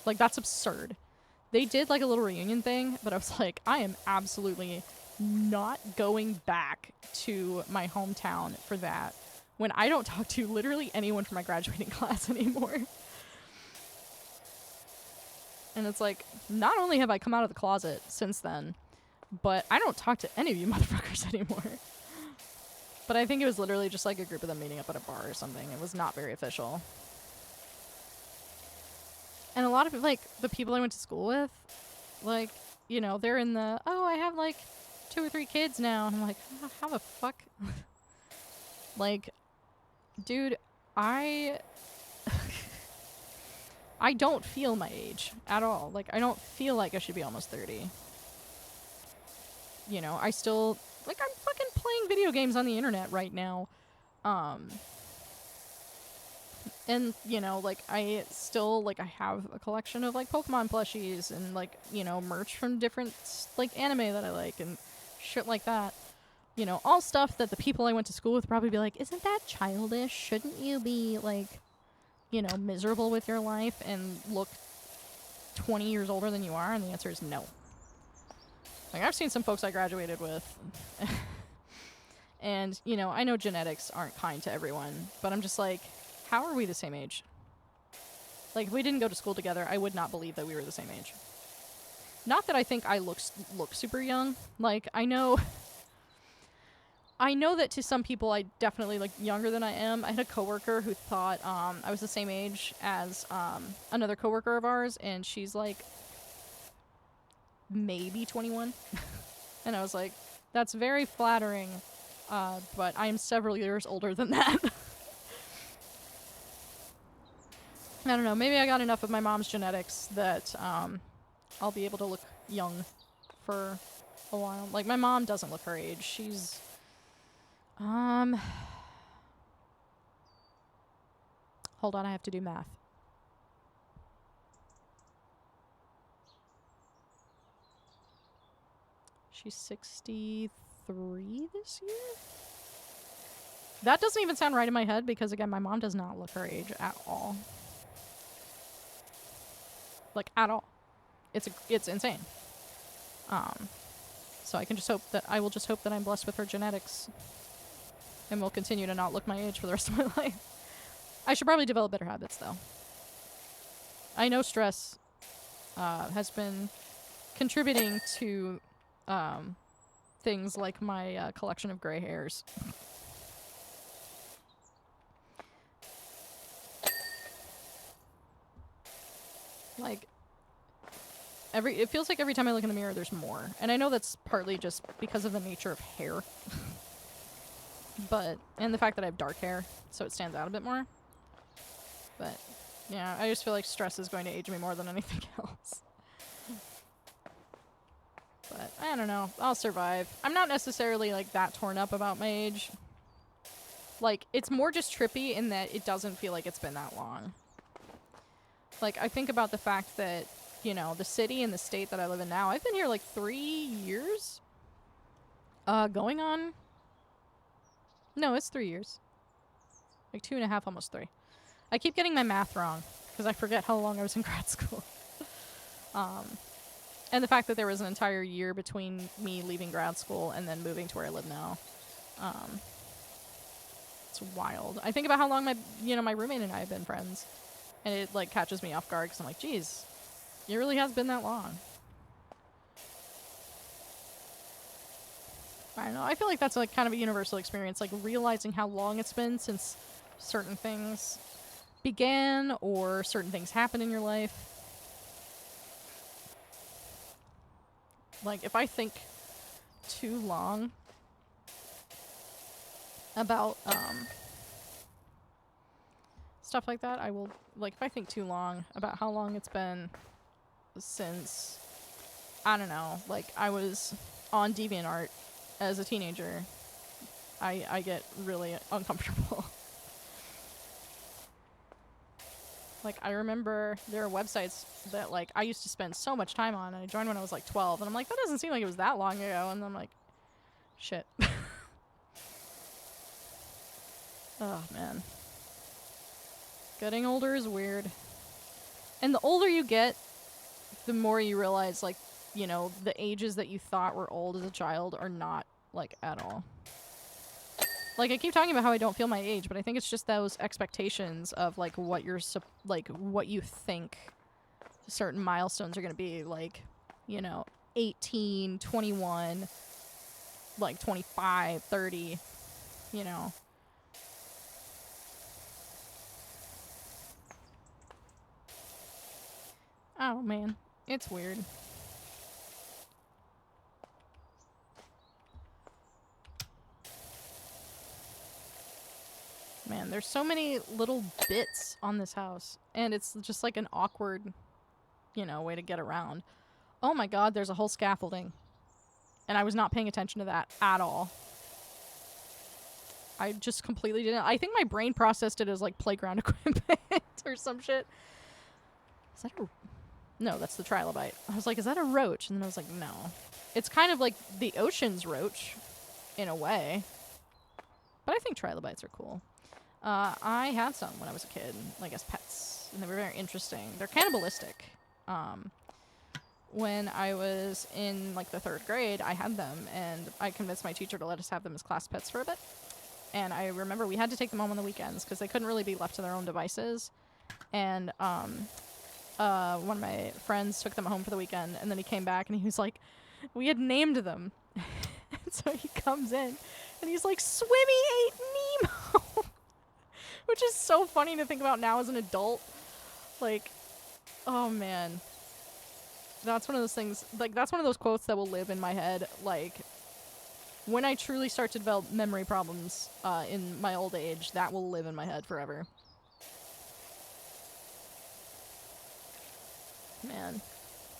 Like, that's absurd. They did, like, a little reunion thing, but I was like, I am absolutely not going back to my hometown for that when I don't talk to literally anyone from my graduating class anymore. And it's like, not only have I come out of the closet since then, but I don't talk to any of you motherfuckers anymore. But I think it was literally just like a group of them meeting up at a bar or something. It was not very official. And a lot of, like, the people I went to school with, like, you know, they're in the, oh, I have, like, 2 or 3 kids now. And I'm like, oh, how the fuck? Like, dude, I don't feel my age at all. Like, I don't feel like I should be almost 30. You know, I still, like, I'm fucking playing video games on the internet right now. And, you know, like, I still, like, I have a collection of, like, Pokemon plushies and, like, you know, merch from different, like, anime that I like and shit like that. You know, all stuff that the people I went to school with probably be like, isn't that childish? Shouldn't you be, like, you know, miserable with your life and look 20 years older than you are? And the answer is no. Like, I've seen some folks I graduated with. And, you know, I know genetics aren't kind to everyone, but I'm just like, how are we the same age? Like, if we didn't go to school together, I would not believe that we were the same age. Not that I think I look super young. Like, I know that to some people I definitely look younger than I am. I had a coworker who thought I was the same age as another coworker of ours, and she's like maybe 21. And I was like, that's very flattering, but I am several years older than that. I don't know, maybe I got enough of my mom's genetics that I'll be able to look young for a while. Like, my mom doesn't look her age. She's hold on, I have to do math. She's 63 this year? That doesn't even sound right in my head because, again, my mom does not look her age at all. Like, at all. It's insane. So I will just hope that I'm blessed with her genetics and will continue to not look my age for the rest of my life. I should probably develop better habits, though. I know stress has been contributing to things like my collection of gray hairs. Like, it feels like every time I look in the mirror, there's more. And I know that's partly just because of the nature of hair. And the fact that I have dark hair, so it stands out a bit more. But, yeah, I just feel like stress is going to age me more than anything else. But, I don't know. I'll survive. I'm not necessarily, like, that torn up about my age. Like, it's more just trippy in that it doesn't feel like it's been that long. Like, I think about the fact that, you know, the city and the state that I live in now, I've been here, like, 3 years? Going on... No, it's 3 years. Like 2.5, almost 3. I keep getting my math wrong, because I forget how long I was in grad school. And the fact that there was an entire year between me leaving grad school and then moving to where I live now. It's wild. I think about how long my roommate and I have been friends. And it, like, catches me off guard, because I'm like, geez, it really has been that long. I don't know. I feel like that's, like, kind of a universal experience, like, realizing how long it's been since certain things began or certain things happened in your life. Like, if I think too long about, stuff like that, I will, like, if I think too long about how long it's been since, I don't know, like, I was on DeviantArt as a teenager, I get really uncomfortable. Like, I remember there are websites that, like, I used to spend so much time on, and I joined when I was, like, 12, and I'm like, that doesn't seem like it was that long ago, and I'm like, shit. Oh, man. Getting older is weird. And the older you get, the more you realize, like, you know, the ages that you thought were old as a child are not, like, at all. Like, I keep talking about how I don't feel my age, but I think it's just those expectations of, like, what you're, like, what you think certain milestones are going to be. Like, you know, 18, 21, like, 25, 30, you know. Oh, man. It's weird. Man, there's so many little bits on this house. And it's just like an awkward, you know, way to get around. Oh my god, there's a whole scaffolding. And I was not paying attention to that at all. I just completely didn't. I think my brain processed it as, like, playground equipment or some shit. Is that a... No, that's the trilobite. I was like, is that a roach? And then I was like, no. It's kind of like the ocean's roach, in a way. But I think trilobites are cool. I had some when I was a kid, like, as pets. And they were very interesting. They're cannibalistic. When I was in, like, the 3rd grade, I had them. And I convinced my teacher to let us have them as class pets for a bit. And I remember we had to take them home on the weekends because they couldn't really be left to their own devices. And, one of my friends took them home for the weekend, and then he came back and he was like, we had named them. And so he comes in and he's like, Swimmy ate Nemo. Which is so funny to think about now as an adult. Like, oh man. That's one of those things, like, that's one of those quotes that will live in my head. Like, when I truly start to develop memory problems in my old age, that will live in my head forever. Man.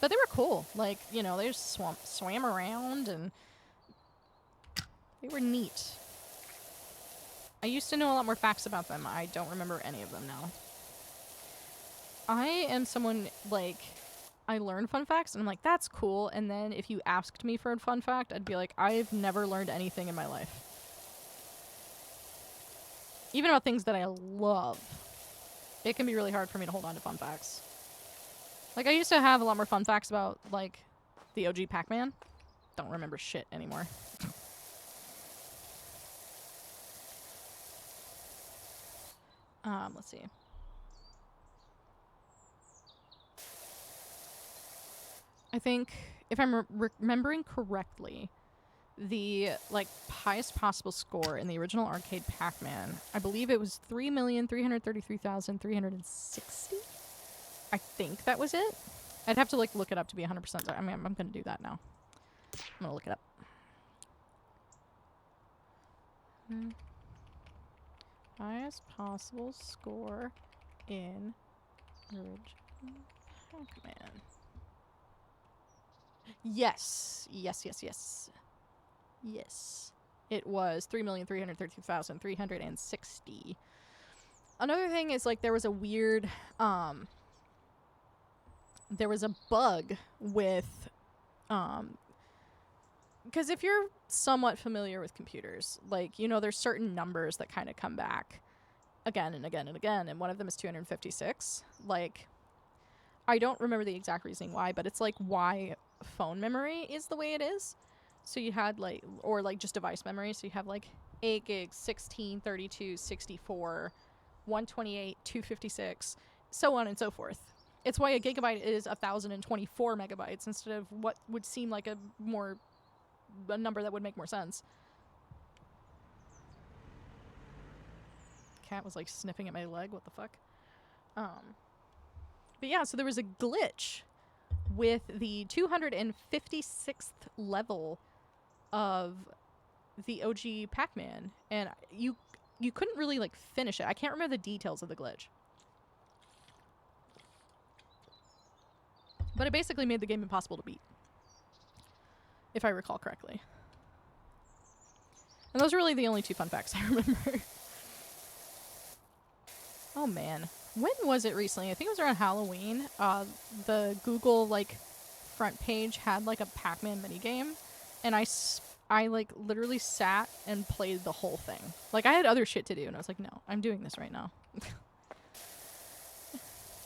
But they were cool. Like, you know, they just swam around, and they were neat. I used to know a lot more facts about them. I don't remember any of them now. I am someone, like, I learn fun facts, and I'm like, that's cool. And then if you asked me for a fun fact, I'd be like, I've never learned anything in my life. Even about things that I love, it can be really hard for me to hold on to fun facts. Like, I used to have a lot more fun facts about, like, the OG Pac-Man. Don't remember shit anymore. Let's see. I think, if I'm remembering correctly, the, like, highest possible score in the original arcade Pac-Man, I believe it was 3,333,360? I think that was it. I'd have to, like, look it up to be 100%. I mean, I'm gonna do that now. I'm gonna look it up. Highest possible score in original Pac-Man. Yes. Yes. It was 3,332,360. Another thing is, like, there was a weird, there was a bug with, because if you're somewhat familiar with computers, like, you know, there's certain numbers that kind of come back again and again and again, and one of them is 256. Like, I don't remember the exact reasoning why, but it's, like, why phone memory is the way it is. So you had, like, or, like, just device memory, so you have, like, 8 gigs, 16, 32, 64, 128, 256, so on and so forth. It's why a gigabyte is 1,024 megabytes instead of what would seem like a number that would make more sense. Cat was, like, sniffing at my leg. What the fuck? But yeah, so there was a glitch with the 256th level of the OG Pac-Man, and you couldn't really, like, finish it. I can't remember the details of the glitch. But it basically made the game impossible to beat, if I recall correctly. And those are really the only 2 fun facts I remember. Oh, man. When was it recently? I think it was around Halloween. The Google, like, front page had, like, a Pac-Man minigame. And I, like, literally sat and played the whole thing. Like, I had other shit to do, and I was like, no, I'm doing this right now.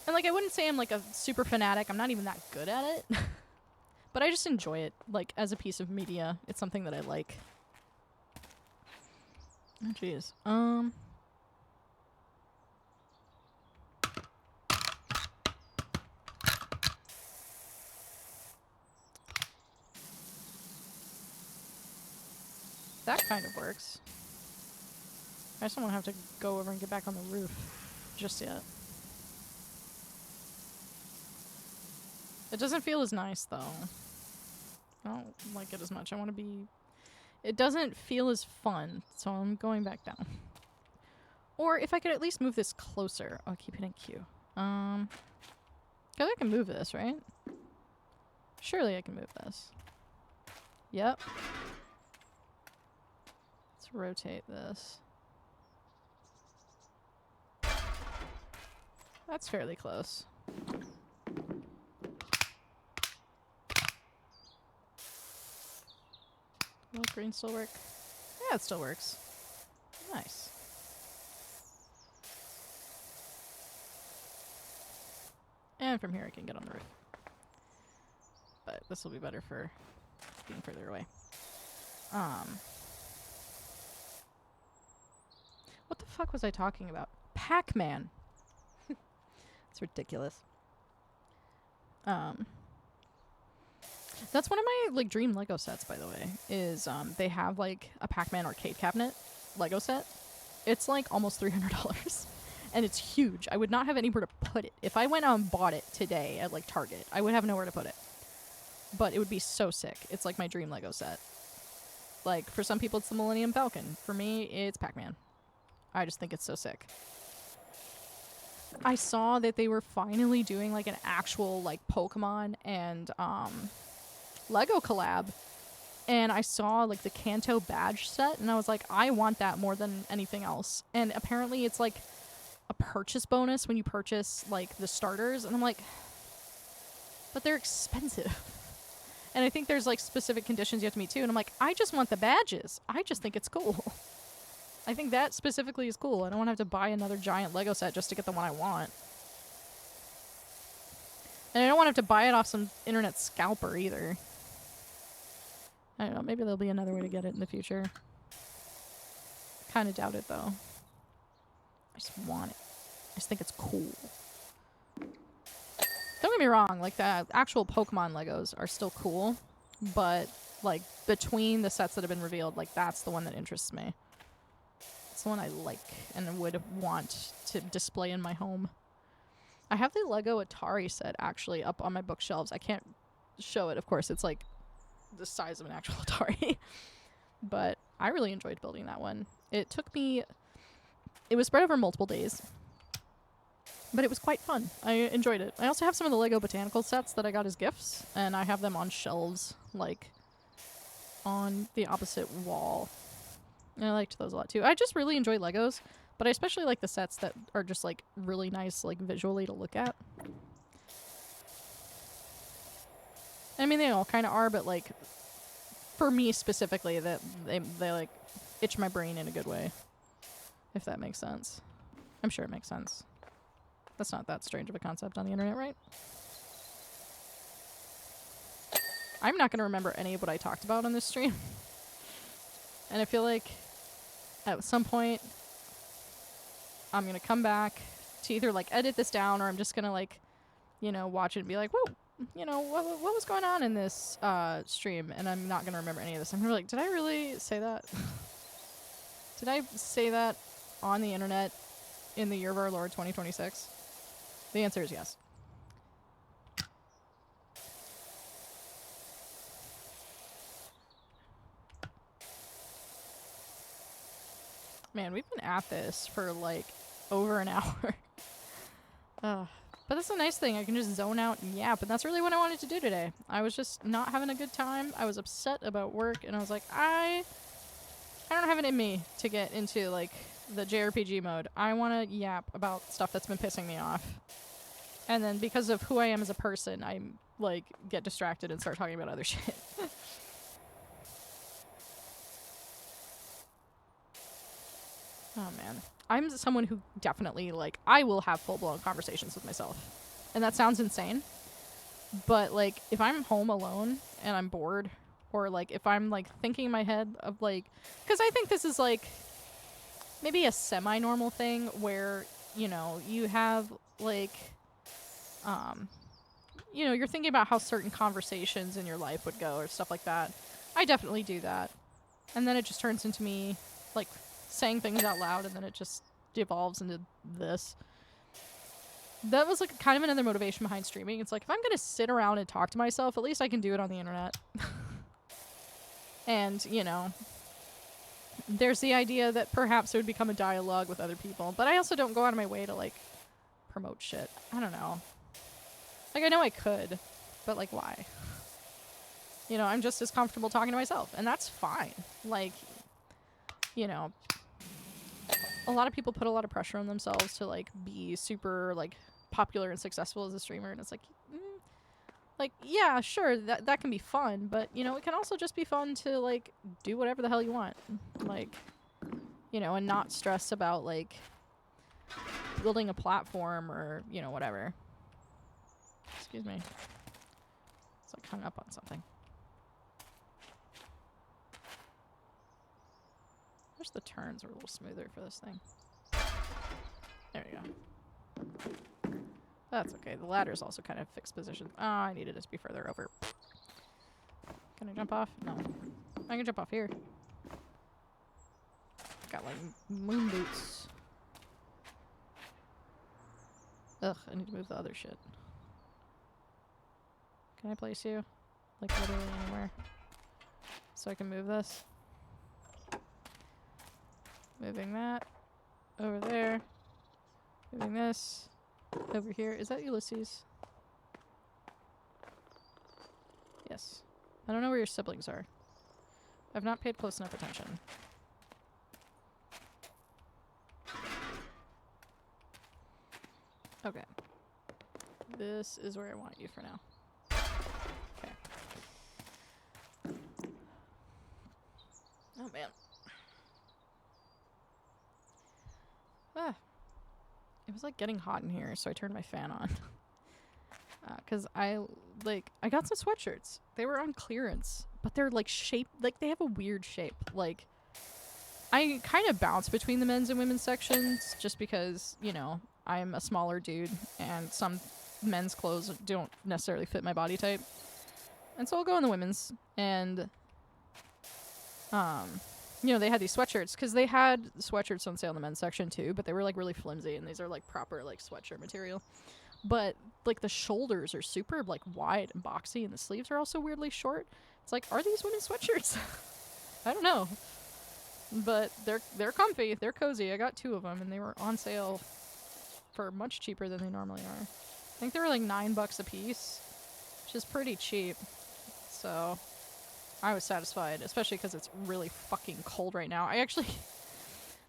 And, like, I wouldn't say I'm, like, a super fanatic. I'm not even that good at it. But I just enjoy it, like, as a piece of media. It's something that I like. Oh, jeez. That kind of works. I just don't want to have to go over and get back on the roof just yet. It doesn't feel as nice, though. I don't like it as much. I want to be... It doesn't feel as fun, so I'm going back down. Or if I could at least move this closer. Oh, I keep hitting Q. Because I can move this, right? Surely I can move this. Yep. Let's rotate this. That's fairly close. Will green still work? Yeah, it still works. Nice. And from here I can get on the roof. But this will be better for being further away. What the fuck was I talking about? Pac-Man! It's ridiculous. That's one of my, like, dream Lego sets, by the way, is, they have, like, a Pac-Man arcade cabinet Lego set. It's, like, almost $300. And it's huge. I would not have anywhere to put it. If I went out and bought it today at, like, Target, I would have nowhere to put it. But it would be so sick. It's, like, my dream Lego set. Like, for some people, it's the Millennium Falcon. For me, it's Pac-Man. I just think it's so sick. I saw that they were finally doing, like, an actual, like, Pokemon and, Lego collab, and I saw, like, the Kanto badge set, and I was like, I want that more than anything else. And apparently it's, like, a purchase bonus when you purchase, like, the starters, and I'm like, but they're expensive. And I think there's, like, specific conditions you have to meet too, and I'm like, I just want the badges. I just think it's cool. I think that specifically is cool. I don't want to have to buy another giant Lego set just to get the one I want. And I don't want to have to buy it off some internet scalper either. I don't know, maybe there'll be another way to get it in the future. Kind of doubt it though. I just want it. I just think it's cool. Don't get me wrong, like the actual Pokemon Legos are still cool, but like between the sets that have been revealed, like that's the one that interests me. It's the one I like and would want to display in my home. I have the Lego Atari set actually up on my bookshelves. I can't show it, of course. It's like the size of an actual Atari. But I really enjoyed building that one. It took me... It was spread over multiple days. But it was quite fun. I enjoyed it. I also have some of the Lego Botanical sets that I got as gifts. And I have them on shelves, like, on the opposite wall. And I liked those a lot too. I just really enjoy Legos. But I especially like the sets that are just, like, really nice, like, visually to look at. I mean, they all kind of are, but, like, for me specifically, that they like, itch my brain in a good way. If that makes sense. I'm sure it makes sense. That's not that strange of a concept on the internet, right? I'm not going to remember any of what I talked about on this stream. And I feel like at some point I'm going to come back to either, like, edit this down, or I'm just going to, like, you know, watch it and be like, whoa, you know, what was going on in this stream? And I'm not going to remember any of this. I'm going to be like, did I really say that? Did I say that on the internet in the year of our Lord 2026? The answer is yes. Man, we've been at this for like over an hour. But that's a nice thing. I can just zone out and yap, and that's really what I wanted to do today. I was just not having a good time. I was upset about work, and I was like, I don't have it in me to get into like the JRPG mode. I want to yap about stuff that's been pissing me off. And then because of who I am as a person, I like get distracted and start talking about other shit. Oh man. I'm someone who definitely, like, I will have full-blown conversations with myself. And that sounds insane. But, like, if I'm home alone and I'm bored, or, like, if I'm, like, thinking in my head of, like... Because I think this is, like, maybe a semi-normal thing where, you know, you have, like... you know, you're thinking about how certain conversations in your life would go or stuff like that. I definitely do that. And then it just turns into me, like... saying things out loud, and then it just devolves into this. That was like kind of another motivation behind streaming. It's like, if I'm gonna sit around and talk to myself, at least I can do it on the internet. And, you know, there's the idea that perhaps it would become a dialogue with other people, but I also don't go out of my way to, like, promote shit. I don't know. Like, I know I could, but, like, why? You know, I'm just as comfortable talking to myself, and that's fine. Like, you know, a lot of people put a lot of pressure on themselves to, like, be super, like, popular and successful as a streamer, and it's like, like, yeah, sure, that can be fun, but, you know, it can also just be fun to, like, do whatever the hell you want. Like, you know, and not stress about, like, building a platform or, you know, whatever. Excuse me. It's, like, hung up on something. Wish the turns were a little smoother for this thing. There we go. That's okay. The ladder's also kind of fixed position. Oh, I needed it to be further over. Can I jump off? No. I can jump off here. Got, like, moon boots. Ugh, I need to move the other shit. Can I place you? Like, literally anywhere. So I can move this? Moving that. Over there. Moving this. Over here. Is that Ulysses? Yes. I don't know where your siblings are. I've not paid close enough attention. Okay. This is where I want you for now. Okay. Oh man. was like getting hot in here, so I turned my fan on. Cause I got some sweatshirts. They were on clearance, but they're like shaped, like they have a weird shape. Like I kind of bounce between the men's and women's sections just because, you know, I'm a smaller dude and some men's clothes don't necessarily fit my body type. And so I'll go in the women's, and you know, they had these sweatshirts because they had sweatshirts on sale in the men's section too, but they were like really flimsy, and these are like proper like sweatshirt material. But like the shoulders are super like wide and boxy, and the sleeves are also weirdly short. It's like, are these women's sweatshirts? I don't know, but they're comfy, they're cozy. I got 2 of them, and they were on sale for much cheaper than they normally are. I think they were like $9 a piece, which is pretty cheap. So I was satisfied, especially because it's really fucking cold right now. I actually,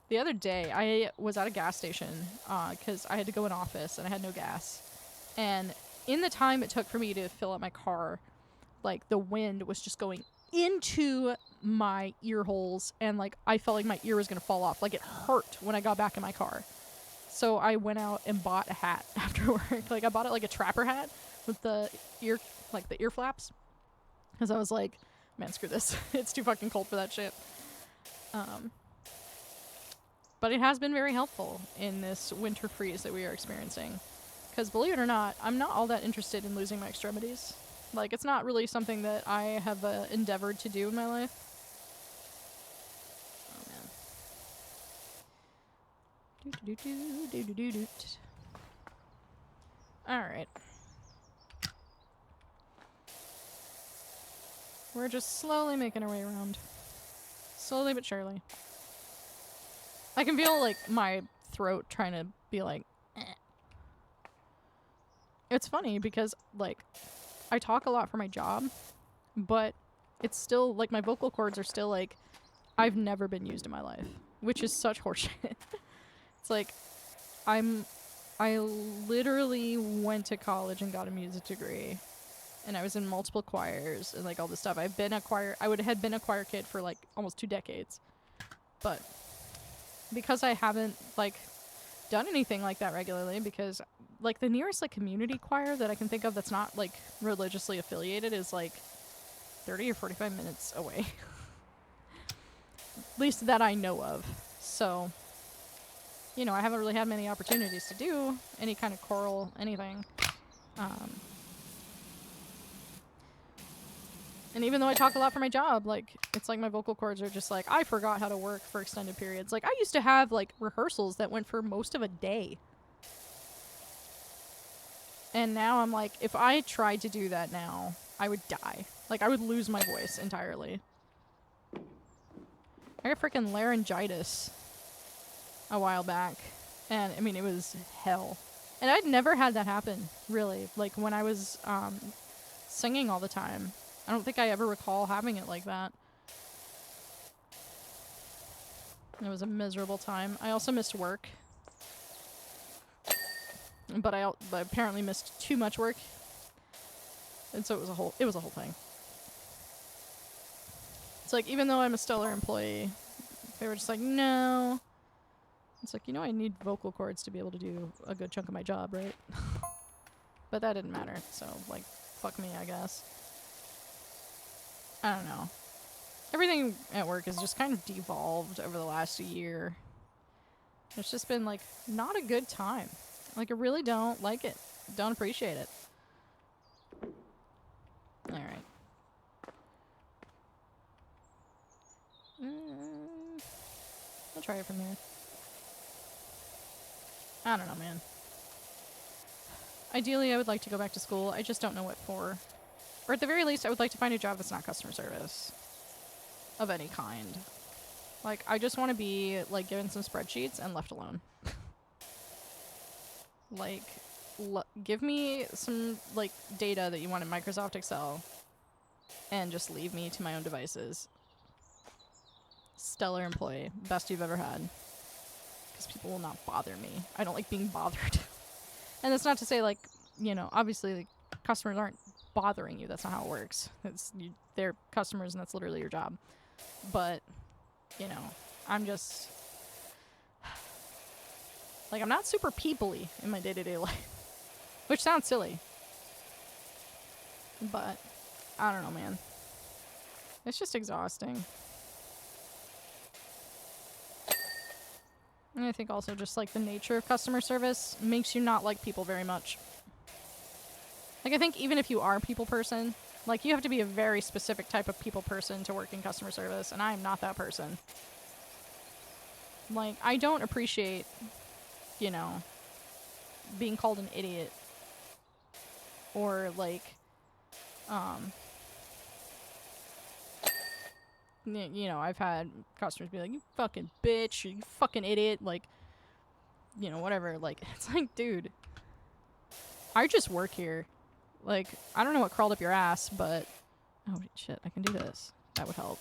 the other day, I was at a gas station because I had to go in office and I had no gas. And in the time it took for me to fill up my car, like the wind was just going into my ear holes, and like I felt like my ear was going to fall off. Like it hurt when I got back in my car. So I went out and bought a hat after work. Like I bought it like a trapper hat with the ear, like the ear flaps. Because I was like, man, screw this. It's too fucking cold for that shit. But it has been very helpful in this winter freeze that we are experiencing. Because believe it or not, I'm not all that interested in losing my extremities. Like, it's not really something that I have endeavored to do in my life. Oh, man. Alright. We're just slowly making our way around. Slowly but surely. I can feel, like, my throat trying to be like, eh. It's funny because, like, I talk a lot for my job, but it's still, like, my vocal cords are still, like, I've never been used in my life, which is such horseshit. It's like, I literally went to college and got a music degree, and I was in multiple choirs and, like, all this stuff. I had been a choir kid for, like, almost 2 decades, but because I haven't, like, done anything like that regularly, because like the nearest like community choir that I can think of that's not like religiously affiliated is like 30 or 45 minutes away. At least that I know of. So, you know, I haven't really had many opportunities to do any kind of choral anything. And even though I talk a lot for my job, like, it's like my vocal cords are just like, I forgot how to work for extended periods. Like, I used to have, like, rehearsals that went for most of a day. And now I'm like, if I tried to do that now, I would die. Like, I would lose my voice entirely. I got freaking laryngitis a while back. And, I mean, it was hell. And I'd never had that happen, really. Like, when I was singing all the time. I don't think I ever recall having it like that. It was a miserable time. I also missed work. But I apparently missed too much work. And so it was a whole thing. It's like, even though I'm a stellar employee, they were just like, no. It's like, you know, I need vocal cords to be able to do a good chunk of my job, right? But that didn't matter. So, like, fuck me, I guess. I don't know. Everything at work has just kind of devolved over the last year. It's just been, like, not a good time. Like, I really don't like it. Don't appreciate it. Alright. I'll try it from here. I don't know, man. Ideally, I would like to go back to school. I just don't know what for. Or at the very least, I would like to find a job that's not customer service. Of any kind. Like, I just want to be, like, given some spreadsheets and left alone. Like, give me some, like, data that you want in Microsoft Excel. And just leave me to my own devices. Stellar employee. Best you've ever had. Because people will not bother me. I don't like being bothered. And that's not to say, like, you know, obviously, like, customers aren't bothering you. That's not how it works. They're customers, and that's literally your job. But, you know, I'm just... Like, I'm not super people-y in my day-to-day life. Which sounds silly. But, I don't know, man. It's just exhausting. And I think also just, like, the nature of customer service makes you not like people very much. Like, I think even if you are a people person, like, you have to be a very specific type of people person to work in customer service, and I am not that person. Like, I don't appreciate, you know, being called an idiot. Or, like, you know, I've had customers be like, you fucking bitch, you fucking idiot, like, you know, whatever. Like, it's like, dude, I just work here. Like, I don't know what crawled up your ass, but... Oh, shit, I can do this. That would help.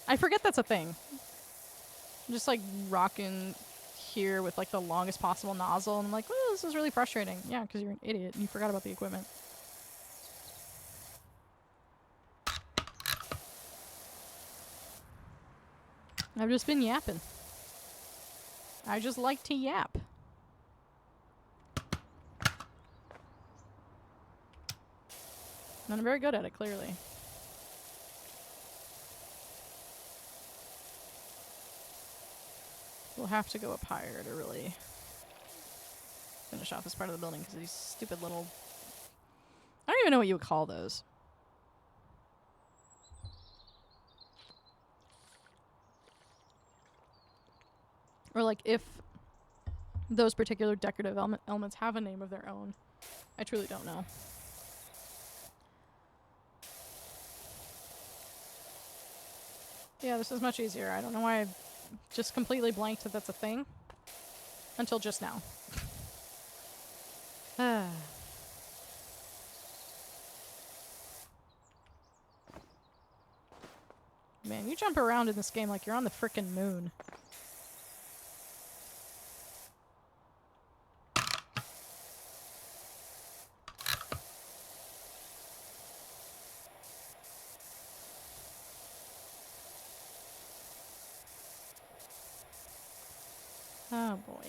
I forget that's a thing. I'm just, like, rocking here with, like, the longest possible nozzle, and I'm like, oh, this is really frustrating. Yeah, because you're an idiot, and you forgot about the equipment. I've just been yapping. I just like to yap. And I'm very good at it, clearly. We'll have to go up higher to really finish off this part of the building because of these stupid little... I don't even know what you would call those. Or, like, if those particular decorative elements have a name of their own. I truly don't know. Yeah, this is much easier. I don't know why I just completely blanked that that's a thing. Until just now. Man, you jump around in this game like you're on the frickin' moon. Oh boy.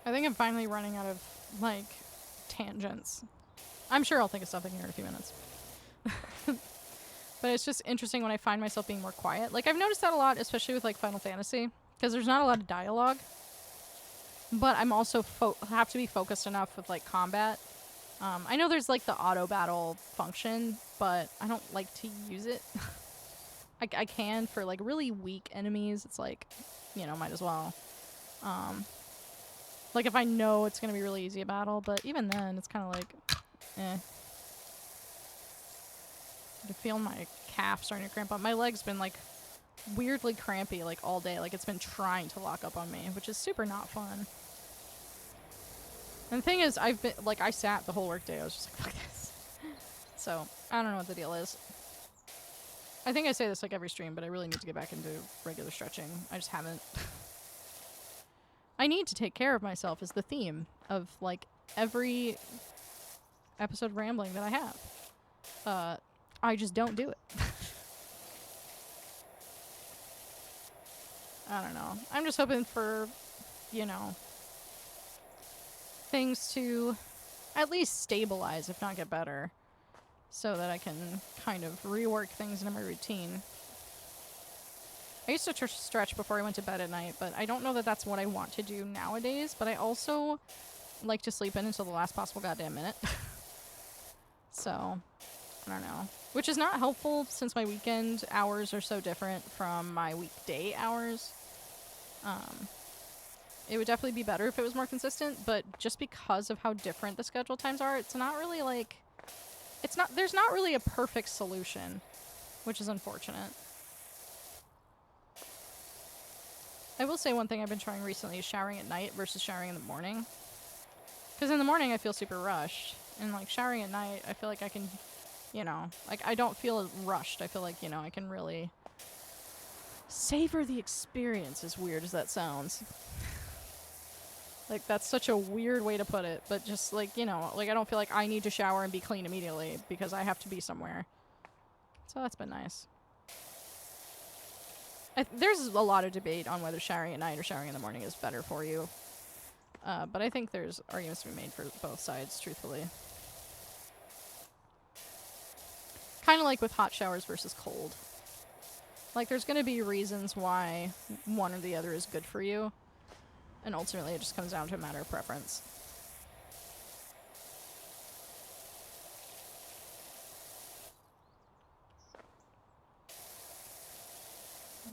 I think I'm finally running out of, like, tangents. I'm sure I'll think of something here in a few minutes. But it's just interesting when I find myself being more quiet. Like, I've noticed that a lot, especially with, like, Final Fantasy. Because there's not a lot of dialogue. But I'm also have to be focused enough with, like, combat. I know there's, like, the auto battle function, but I don't like to use it. I can for, like, really weak enemies. It's like, you know, might as well. Like, if I know it's going to be really easy a battle, but even then, it's kind of like, eh. I can feel my calf starting to cramp up. My leg's been, like, weirdly crampy, like, all day. Like, it's been trying to lock up on me, which is super not fun. And the thing is, I've been, like, I sat the whole workday. I was just like, fuck this. So, I don't know what the deal is. I think I say this, like, every stream, but I really need to get back into regular stretching. I just haven't. I need to take care of myself is the theme of, like, every episode of Rambling that I have. I just don't do it. I don't know. I'm just hoping for, you know, things to at least stabilize, if not get better, so that I can kind of rework things into my routine. I used to stretch before I went to bed at night, but I don't know that that's what I want to do nowadays, but I also like to sleep in until the last possible goddamn minute. So, I don't know. Which is not helpful since my weekend hours are so different from my weekday hours. It would definitely be better if it was more consistent, but just because of how different the schedule times are, it's not really like... there's not really a perfect solution, which is unfortunate. I will say one thing I've been trying recently is showering at night versus showering in the morning. Because in the morning I feel super rushed, and like showering at night I feel like I can, you know, like I don't feel rushed. I feel like, you know, I can really savor the experience, as weird as that sounds. Like, that's such a weird way to put it, but just like, you know, like I don't feel like I need to shower and be clean immediately because I have to be somewhere. So that's been nice. There's a lot of debate on whether showering at night or showering in the morning is better for you. But I think there's arguments to be made for both sides, truthfully. Kind of like with hot showers versus cold. Like, there's going to be reasons why one or the other is good for you. And ultimately, it just comes down to a matter of preference.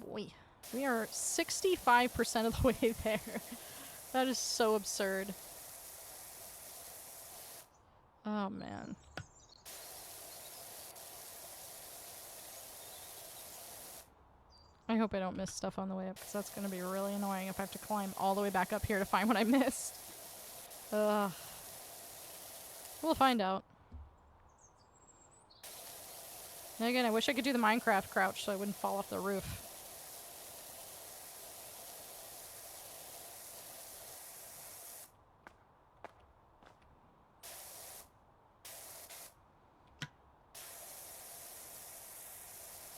Boy, we are 65% of the way there. That is so absurd. Oh, man. I hope I don't miss stuff on the way up, because that's going to be really annoying if I have to climb all the way back up here to find what I missed. Ugh. We'll find out. And again, I wish I could do the Minecraft crouch so I wouldn't fall off the roof.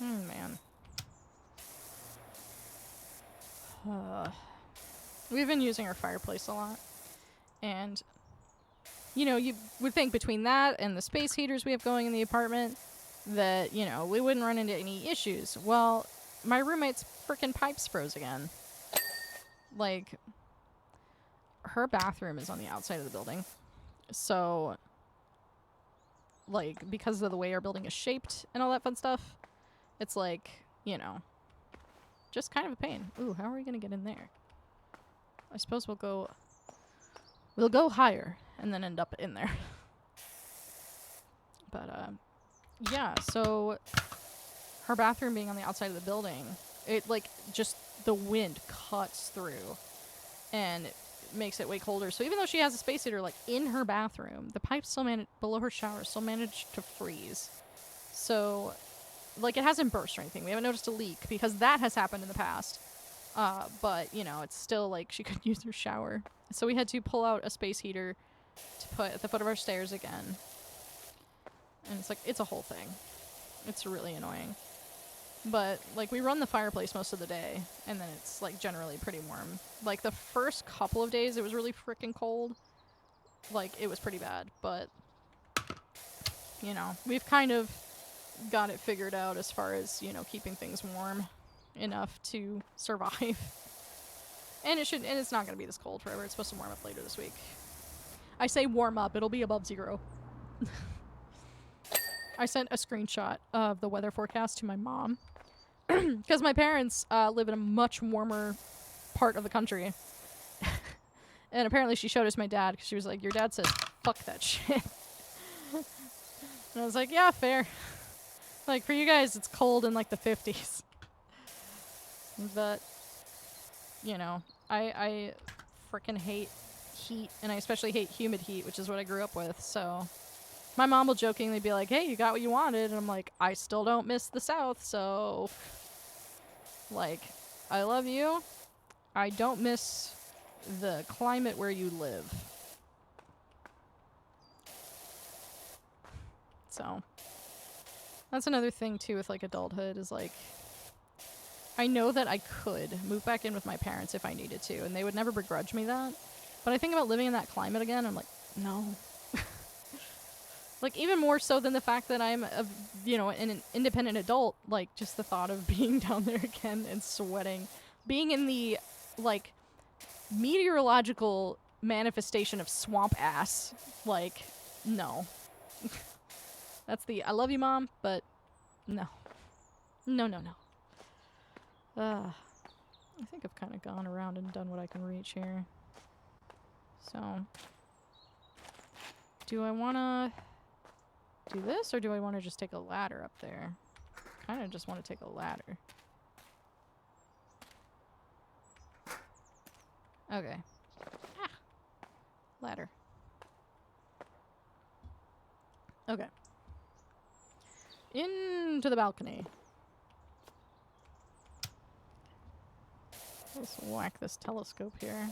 Man. We've been using our fireplace a lot. And, you know, you would think between that and the space heaters we have going in the apartment that, you know, we wouldn't run into any issues. Well, my roommate's frickin' pipes froze again. Like, her bathroom is on the outside of the building. So, like, because of the way our building is shaped and all that fun stuff, it's like, you know, just kind of a pain. Ooh, how are we gonna get in there? I suppose we'll go higher and then end up in there. But, yeah, so her bathroom being on the outside of the building, it, like, just the wind cuts through and it makes it way colder. So even though she has a space heater, like, in her bathroom, the pipes still below her shower still managed to freeze. So, like, it hasn't burst or anything. We haven't noticed a leak because that has happened in the past. But, you know, it's still, like, she couldn't use her shower. So we had to pull out a space heater to put at the foot of our stairs again. And it's, like, it's a whole thing. It's really annoying. But, like, we run the fireplace most of the day, and then it's, like, generally pretty warm. Like, the first couple of days, it was really freaking cold. Like, it was pretty bad, but, you know, we've kind of got it figured out as far as, you know, keeping things warm enough to survive. And it's not going to be this cold forever. It's supposed to warm up later this week. I say warm up, it'll be above 0. I sent a screenshot of the weather forecast to my mom because my parents live in a much warmer part of the country. And apparently she showed us my dad because she was like, your dad said fuck that shit. And I was like, yeah, fair. Like, for you guys, it's cold in, like, the 50s. But, you know, I frickin' hate heat, and I especially hate humid heat, which is what I grew up with, so my mom will jokingly be like, hey, you got what you wanted, and I'm like, I still don't miss the South, so, like, I love you. I don't miss the climate where you live. So that's another thing, too, with, like, adulthood is, like, I know that I could move back in with my parents if I needed to, and they would never begrudge me that. But I think about living in that climate again, I'm like, no. Like, even more so than the fact that I'm, you know, an independent adult, like, just the thought of being down there again and sweating. Being in the, like, meteorological manifestation of swamp ass. Like, no. That's the, I love you, Mom, but no. No, no, no. I think I've kind of gone around and done what I can reach here. So, do I want to do this, or do I want to just take a ladder up there? Kind of just want to take a ladder. Okay. Ah! Ladder. Okay. Into the balcony. Let's whack this telescope here.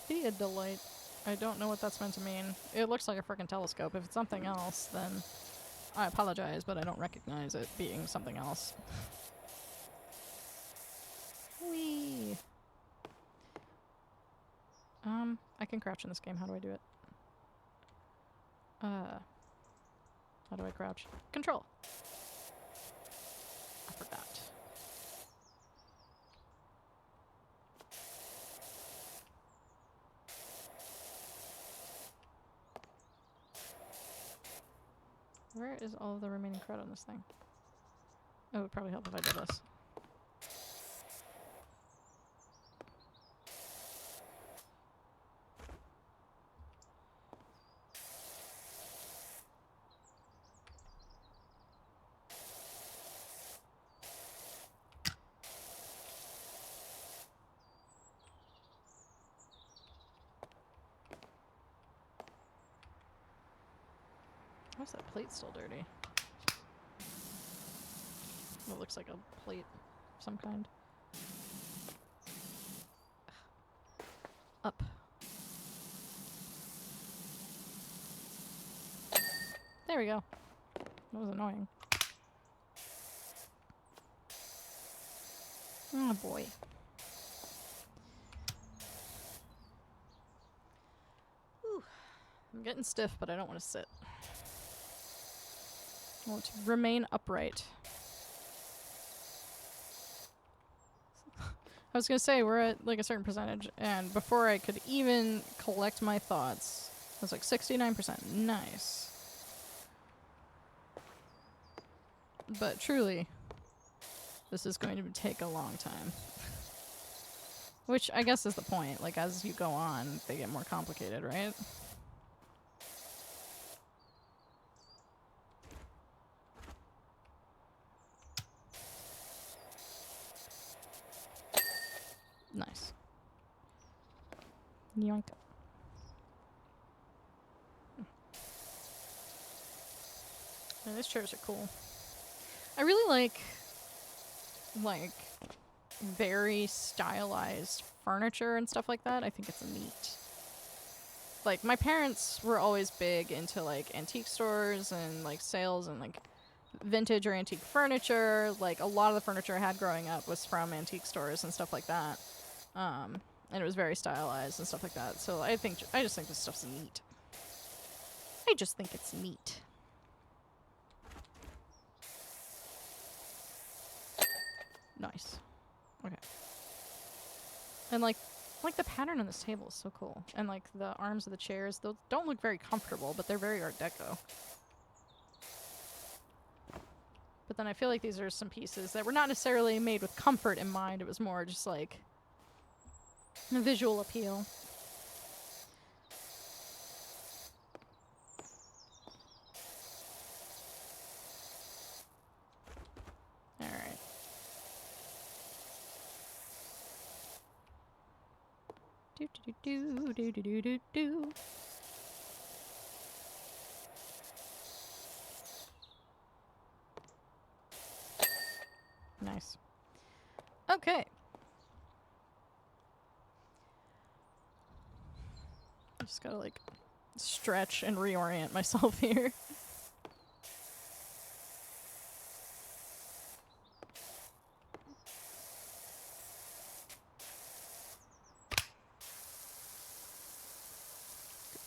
Be a delight. I don't know what that's meant to mean. It looks like a freaking telescope. If it's something else, then I apologize, but I don't recognize it being something else. Whee! I can crouch in this game. How do I do it? How do I crouch? Control. I forgot. Where is all of the remaining crud on this thing? Oh, it would probably help if I did this. Why is that plate still dirty? It looks like a plate of some kind. Up. There we go. That was annoying. Oh boy. Whew. I'm getting stiff, but I don't want to sit. I want to remain upright. I was gonna say, we're at like a certain percentage, and before I could even collect my thoughts, I was like 69%. Nice. But truly, this is going to take a long time. Which I guess is the point. Like, as you go on, they get more complicated, right? Nice. Yoink. Yeah, these chairs are cool. I really like very stylized furniture and stuff like that. I think it's neat. Like, my parents were always big into like antique stores and like sales and like vintage or antique furniture. Like, a lot of the furniture I had growing up was from antique stores and stuff like that. And it was very stylized and stuff like that. So I just think this stuff's neat. I just think it's neat. Nice. Okay. And like the pattern on this table is so cool. And like the arms of the chairs, those don't look very comfortable, but they're very Art Deco. But then I feel like these are some pieces that were not necessarily made with comfort in mind. It was more just like a visual appeal. Alright. Do do do do do do do do. Nice. Okay. I just gotta like stretch and reorient myself here.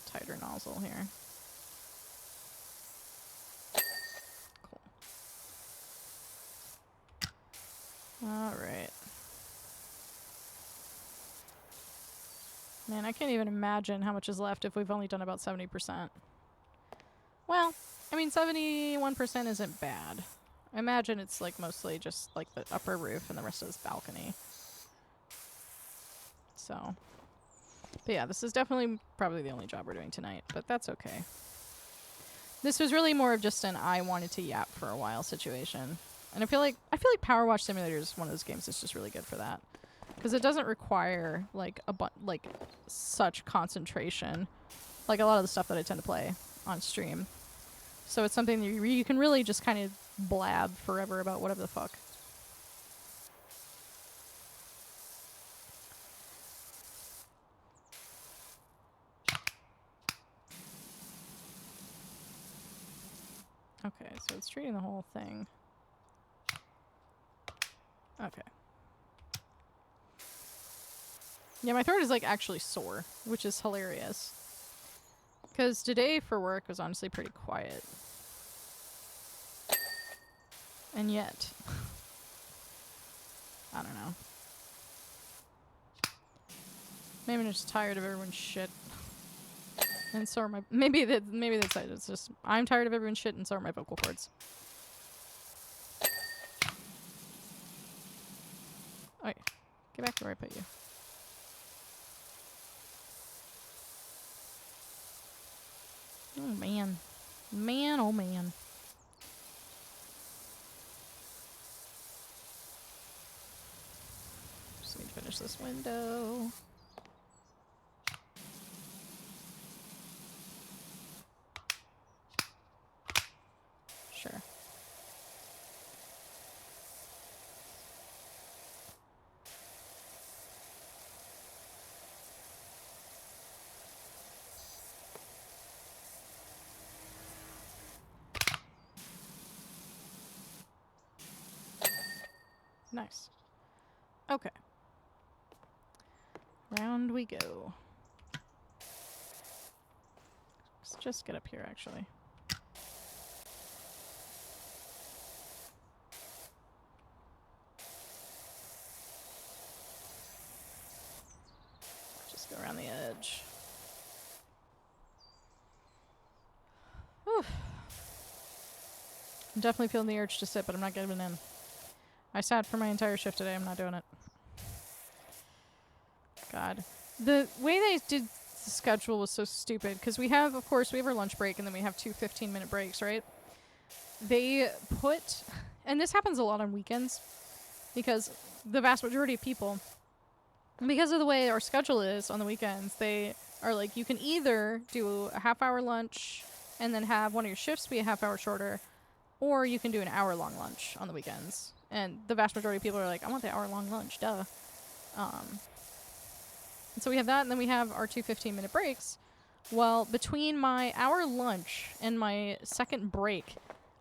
Tighter nozzle here. Cool. Alright. Man, I can't even imagine how much is left if we've only done about 70%. Well, I mean, 71% isn't bad. I imagine it's like mostly just like the upper roof and the rest of this balcony. So, but yeah, this is definitely probably the only job we're doing tonight, but that's okay. This was really more of just an I wanted to yap for a while situation. And I feel like Powerwash Simulator is one of those games that's just really good for that. Because it doesn't require like such concentration, like a lot of the stuff that I tend to play on stream. So it's something that you can really just kind of blab forever about whatever the fuck. Okay, so it's treating the whole thing. Okay. Yeah, my throat is like actually sore, which is hilarious. Because today for work was honestly pretty quiet. And yet, I don't know. Maybe I'm just tired of everyone's shit. And so are my... Maybe that's it. It's just... I'm tired of everyone's shit and so are my vocal cords. Okay. Get back to where I put you. Oh, man. Man, oh, man. Just need to finish this window. Sure. Nice. Okay. Round we go. Let's just get up here, actually. Just go around the edge. Whew. I'm definitely feeling the urge to sit, but I'm not giving in. I sat for my entire shift today. I'm not doing it. God. The way they did the schedule was so stupid, because we have, of course, we have our lunch break, and then we have 2 15-minute breaks, right? They put, and this happens a lot on weekends, because the vast majority of people, because of the way our schedule is on the weekends, they are like, you can either do a half-hour lunch and then have one of your shifts be a half-hour shorter, or you can do an hour-long lunch on the weekends. And the vast majority of people are like, I want the hour-long lunch, duh. And so we have that, and then we have our 2 15-minute breaks. Well, between my hour lunch and my second break,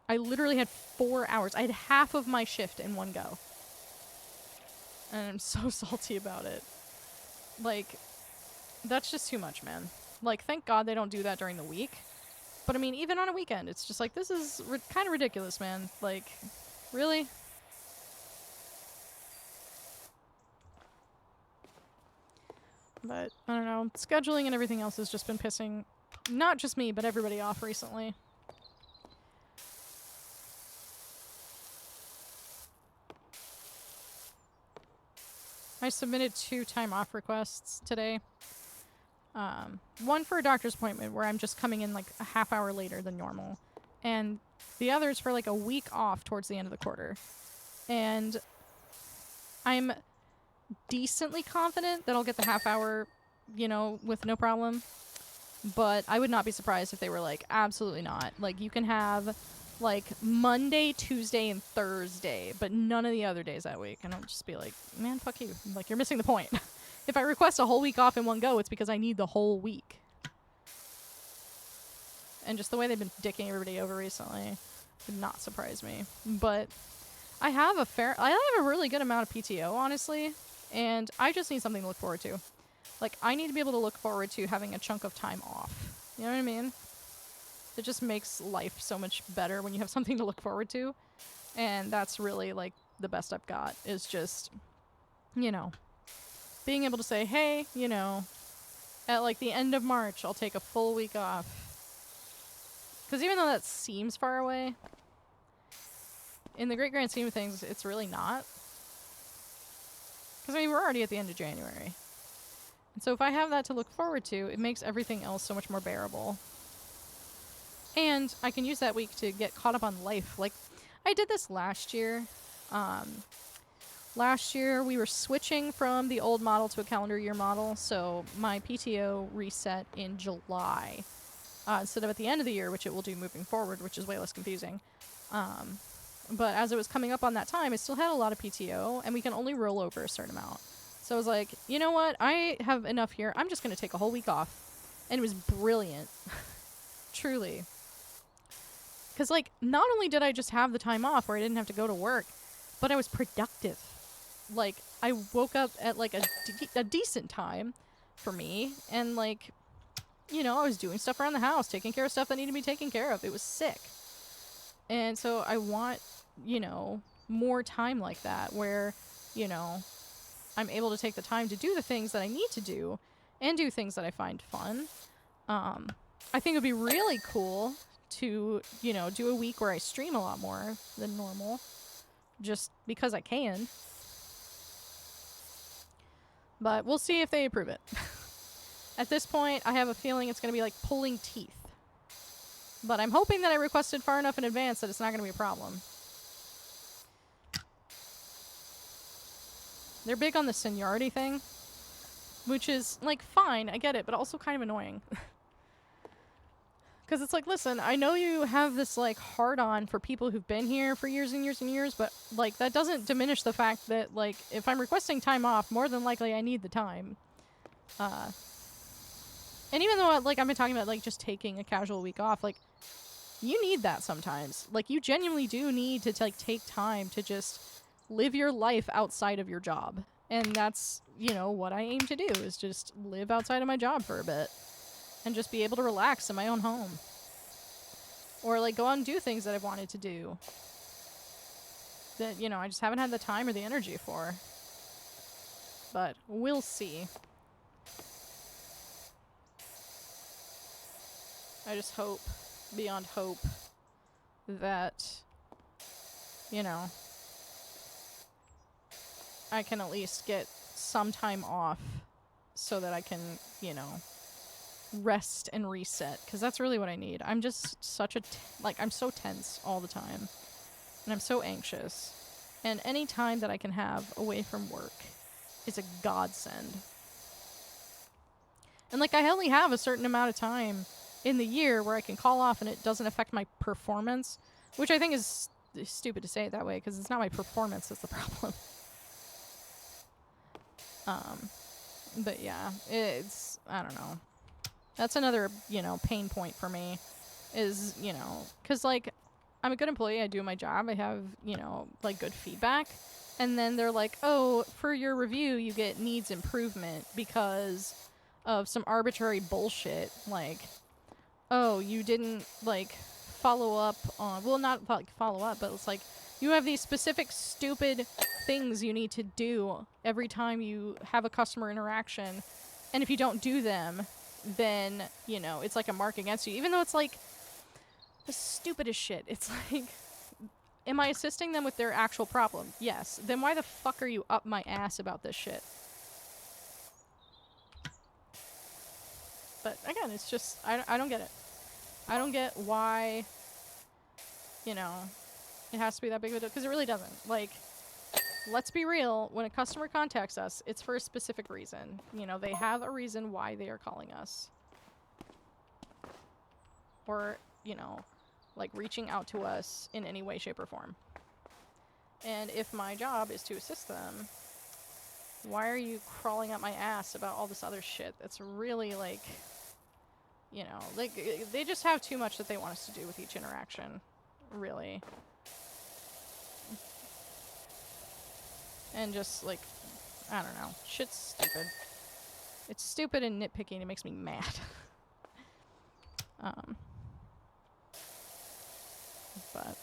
I literally had 4 hours. I had half of my shift in one go. And I'm so salty about it. Like, that's just too much, man. Like, thank God they don't do that during the week. But, I mean, even on a weekend, it's just like, this is kind of ridiculous, man. Like, really? But, I don't know. Scheduling and everything else has just been pissing not just me, but everybody off recently. I submitted 2 time off requests today. One for a doctor's appointment where I'm just coming in like a half hour later than normal. And the other is for like a week off towards the end of the quarter. And I'm decently confident that I'll get the half hour, you know, with no problem. But I would not be surprised if they were like, absolutely not. Like, you can have like Monday, Tuesday, and Thursday, but none of the other days that week. And I'll just be like, man, fuck you. Like, you're missing the point. If I request a whole week off in one go, it's because I need the whole week. And just the way they've been dicking everybody over recently would not surprise me. But I have a really good amount of PTO, honestly. And I just need something to look forward to. Like, I need to be able to look forward to having a chunk of time off. You know what I mean? It just makes life so much better when you have something to look forward to. And that's really, like, the best I've got is just, you know, being able to say, hey, you know, at, like, the end of March, I'll take a full week off. Because even though that seems far away, in the great grand scheme of things, it's really not. Because, I mean, we're already at the end of January. And so if I have that to look forward to, it makes everything else so much more bearable. And I can use that week to get caught up on life. Like, I did this last year. Last year, we were switching from the old model to a calendar year model. So my PTO reset in July. Instead of at the end of the year, which it will do moving forward, which is way less confusing. But as it was coming up on that time, I still had a lot of PTO, and we can only roll over a certain amount. So I was like, you know what? I have enough here. I'm just going to take a whole week off. And it was brilliant. Truly. Because, like, not only did I just have the time off where I didn't have to go to work, but I was productive. Like, I woke up at, like, a decent time for me, and, like, you know, I was doing stuff around the house, taking care of stuff that needed to be taken care of. It was sick. And so I want, you know, more time like that where, you know, I'm able to take the time to do the things that I need to do and do things that I find fun. I think it would be really cool to, you know, do a week where I stream a lot more than normal, just because I can. But we'll see if they approve it. At this point, I have a feeling it's going to be like pulling teeth. But I'm hoping that I requested far enough in advance that it's not going to be a problem. They're big on the seniority thing, which is, like, fine, I get it, but also kind of annoying. Because it's like, listen, I know you have this, like, hard-on for people who've been here for years and years and years, but, like, that doesn't diminish the fact that, like, if I'm requesting time off, more than likely I need the time. And even though, like, I've been talking about, like, just taking a casual week off, like, you need that sometimes. Like, you genuinely do need to, like, take time to just live your life outside of your job. And that's, you know, what I aim to do, is just live outside of my job for a bit. And just be able to relax in my own home. Or, like, go out and do things that I've wanted to do. That, you know, I just haven't had the time or the energy for. But we'll see. I just hope, beyond hope, that, you know, I can at least get some time off so that I can, you know, rest and reset, because that's really what I need. I'm just such a I'm so tense all the time, and I'm so anxious, and any time that I can have away from work is a godsend. And, like, I only have a certain amount of time in the year where I can call off and it doesn't affect my performance, which I think is stupid to say it that way, because it's not my performance that's the problem. But yeah, it's, I don't know. That's another, you know, pain point for me is, you know, because, like, I'm a good employee. I do my job. I have, you know, like, good feedback. And then they're like, oh, for your review, you get needs improvement because of some arbitrary bullshit. Like, oh, you didn't, like, follow up on, well, not, like, follow up, but it's like, you have these specific stupid things you need to do every time you have a customer interaction. And if you don't do them, then, you know, it's like a mark against you. Even though it's, like, the stupidest shit. It's like, am I assisting them with their actual problem? Yes. Then why the fuck are you up my ass about this shit? But, again, it's just, I don't get it. I don't get why, you know, it has to be that big of a deal, because it really doesn't. Like, let's be real, when a customer contacts us, it's for a specific reason. You know, they have a reason why they are calling us. Or, you know, like, reaching out to us in any way, shape, or form. And if my job is to assist them, why are you crawling up my ass about all this other shit that's really, like, you know, like, they just have too much that they want us to do with each interaction. Really. And just, like, I don't know. Shit's stupid. It's stupid and nitpicky, it makes me mad. But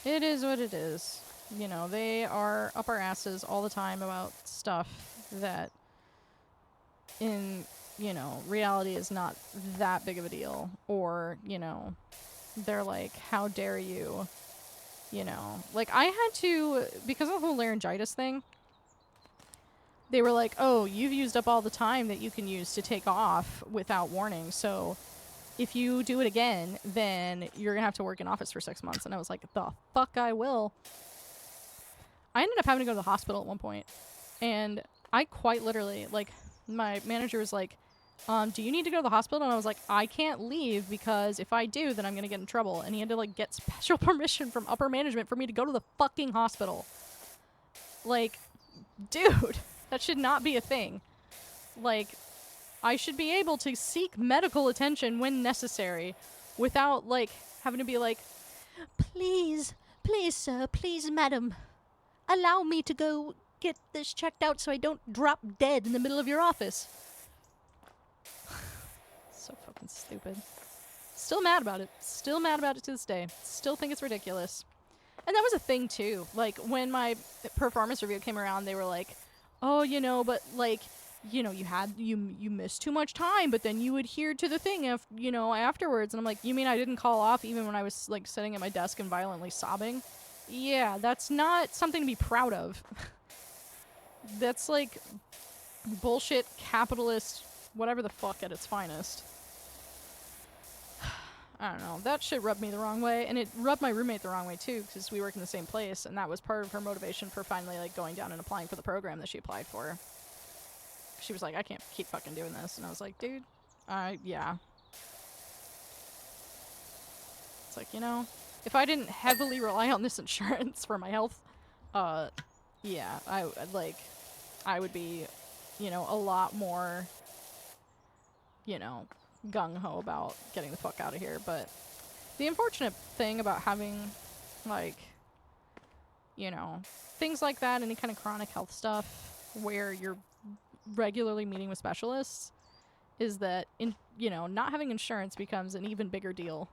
it is what it is. You know, they are up our asses all the time about stuff that in, you know, reality is not that big of a deal. Or, you know, they're like, how dare you? You know, like, I had to, because of the whole laryngitis thing, they were like, oh, you've used up all the time that you can use to take off without warning. So if you do it again, then you're going to have to work in office for 6 months. And I was like, the fuck I will. I ended up having to go to the hospital at one point. And I quite literally, like, my manager was like, do you need to go to the hospital? And I was like, I can't leave because if I do, then I'm going to get in trouble. And he had to, like, get special permission from upper management for me to go to the fucking hospital. Like, dude, that should not be a thing. Like, I should be able to seek medical attention when necessary without, like, having to be like, Please, please, sir, please, madam, allow me to go get this checked out so I don't drop dead in the middle of your office. so fucking stupid. Still mad about it. Still mad about it to this day. Still think it's ridiculous. And that was a thing too. Like when my performance review came around, they were like, "Oh, you know, but like, you know, you missed too much time, but then you adhered to the thing afterwards." And I'm like, "You mean I didn't call off even when I was like sitting at my desk and violently sobbing?" Yeah, that's not something to be proud of. That's like bullshit capitalist whatever the fuck at its finest. I don't know. That shit rubbed me the wrong way, and it rubbed my roommate the wrong way too, because we work in the same place, and that was part of her motivation for finally like going down and applying for the program that she applied for. She was like, "I can't keep fucking doing this," and I was like, "Dude, yeah." It's like, you know, if I didn't heavily rely on this insurance for my health, yeah, I would be, you know, a lot more, you know, gung-ho about getting the fuck out of here. But the unfortunate thing about having, like, you know, things like that, any kind of chronic health stuff where you're regularly meeting with specialists, is that, not having insurance becomes an even bigger deal.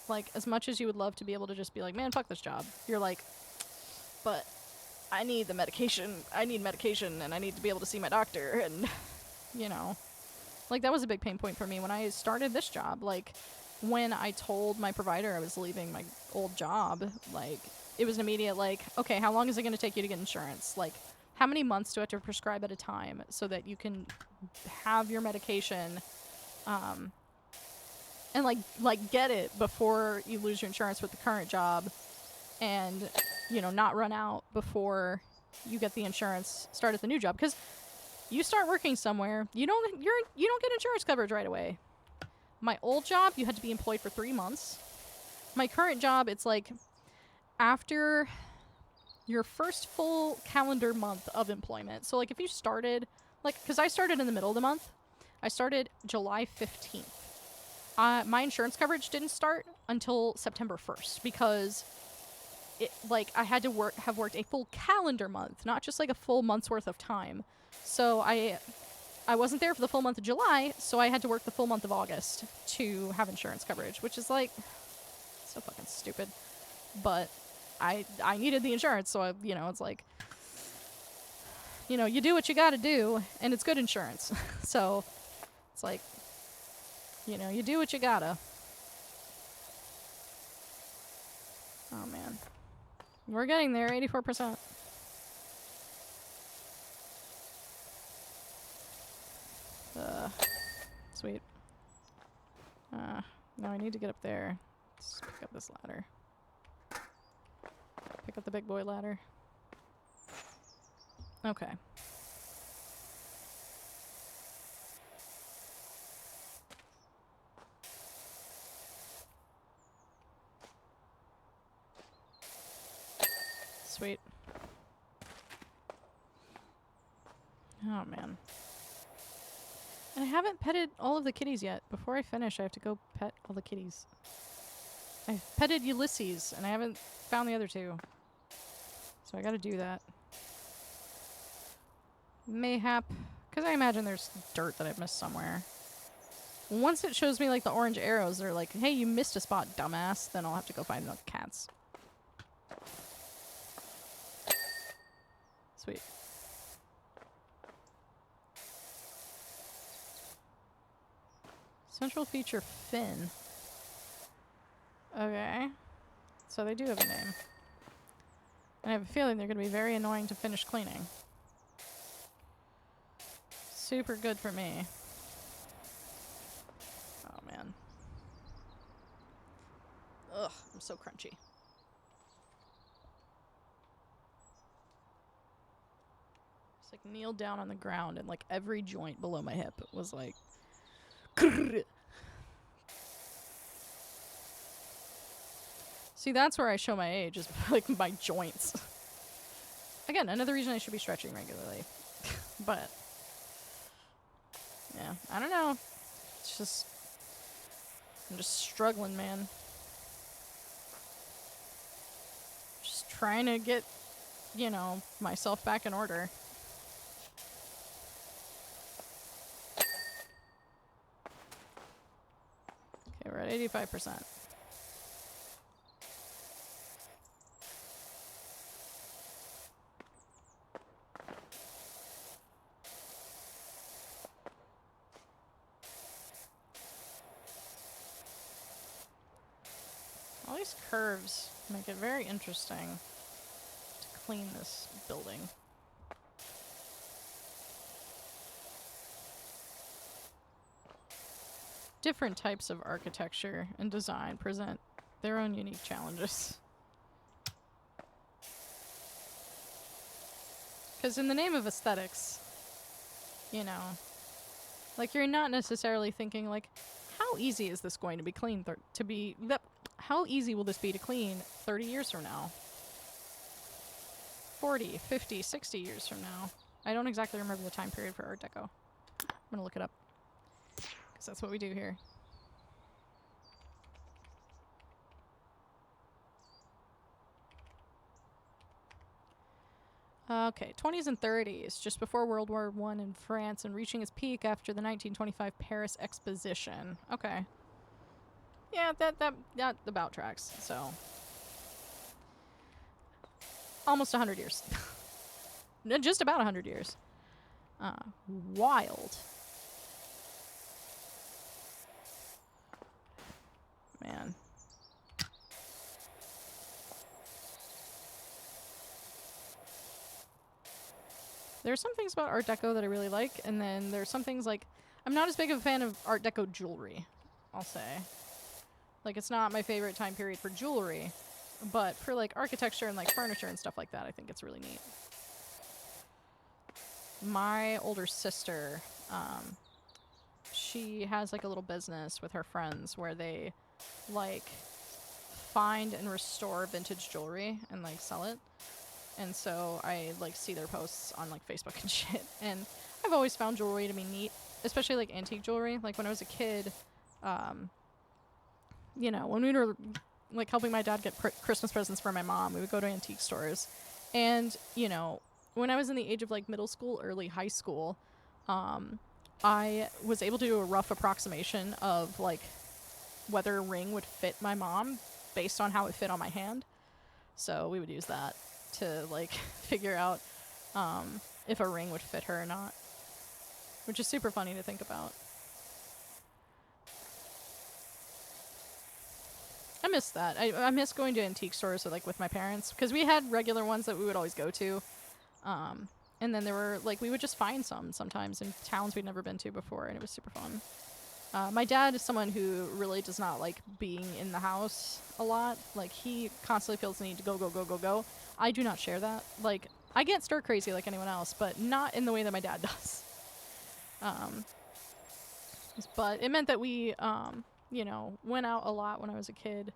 Like, as much as you would love to be able to just be like, man, fuck this job, you're like, but I need the medication. I need medication, and I need to be able to see my doctor, and, you know. Like, that was a big pain point for me when I started this job. Like, when I told my provider I was leaving my old job, like, it was an immediate, like, okay, how long is it going to take you to get insurance? Like, how many months do I have to prescribe at a time so that you can have your medication, and, like, get it before you lose your insurance with the current job, and, you know, not run out before you get the insurance, start at the new job. Because you start working somewhere, you don't get insurance coverage right away. My old job, you had to be employed for 3 months. My current job, it's like after your first full calendar month of employment. So, like, if you started, like, because I started in the middle of the month. I started July 15th. My insurance coverage didn't start until September 1st because I had to have worked a full calendar month, not just like a full month's worth of time. So I wasn't there for the full month of July, so I had to work the full month of August to have insurance coverage, which is like so fucking stupid. But I needed the insurance, so it's like, you do what you got to do, and it's good insurance. So it's like, you do what you gotta. Oh man. We're getting there, 84%. Sweet. Now I need to get up there. Let's pick up this ladder. Pick up the big boy ladder. Okay. Sweet. Oh, man. And I haven't petted all of the kitties yet. Before I finish, I have to go pet all the kitties. I've petted Ulysses, and I haven't found the other two. So I gotta do that. Mayhap. Because I imagine there's dirt that I've missed somewhere. Once it shows me, like, the orange arrows, they're like, hey, you missed a spot, dumbass. Then I'll have to go find the cats. Sweet. Central feature fin. Okay. So they do have a name. And I have a feeling they're going to be very annoying to finish cleaning. Super good for me. Oh, man. Ugh, I'm so crunchy. Just, like, kneeled down on the ground, and, like, every joint below my hip was, like... See, that's where I show my age, is, like, my joints. Again, another reason I should be stretching regularly. But... yeah, I don't know. It's just I'm just struggling, man. Just trying to get, you know, myself back in order. Okay, we're at 85%. All these curves make it very interesting to clean this building. Different types of architecture and design present their own unique challenges. Because in the name of aesthetics, you know, like you're not necessarily thinking like, how easy is this going to be clean how easy will this be to clean 30 years from now? 40, 50, 60 years from now. I don't exactly remember the time period for Art Deco. I'm gonna look it up. Because that's what we do here. Okay, 20s and 30s, just before World War I in France and reaching its peak after the 1925 Paris Exposition. Okay. Yeah, that about tracks, so. Almost 100 years. Just about 100 years. Wild. Man. There are some things about Art Deco that I really like, and then there's some things like, I'm not as big of a fan of Art Deco jewelry, I'll say. Like, it's not my favorite time period for jewelry, but for like architecture and like furniture and stuff like that, I think it's really neat. My older sister, she has like a little business with her friends where they like find and restore vintage jewelry and like sell it. And so I like see their posts on like Facebook and shit. And I've always found jewelry to be neat, especially like antique jewelry. Like when I was a kid, you know, when we were like helping my dad get Christmas presents for my mom, we would go to antique stores. And, you know, when I was in the age of like middle school, early high school, I was able to do a rough approximation of like whether a ring would fit my mom based on how it fit on my hand. So we would use that to like figure out if a ring would fit her or not, which is super funny to think about. I miss that. I miss going to antique stores with my parents, because we had regular ones that we would always go to, and then there were like we would just find sometimes in towns we'd never been to before, and it was super fun. My dad is someone who really does not like being in the house a lot. Like, he constantly feels the need to go. I do not share that. Like, I get stir crazy like anyone else, but not in the way that my dad does. But it meant that we, you know, went out a lot when I was a kid.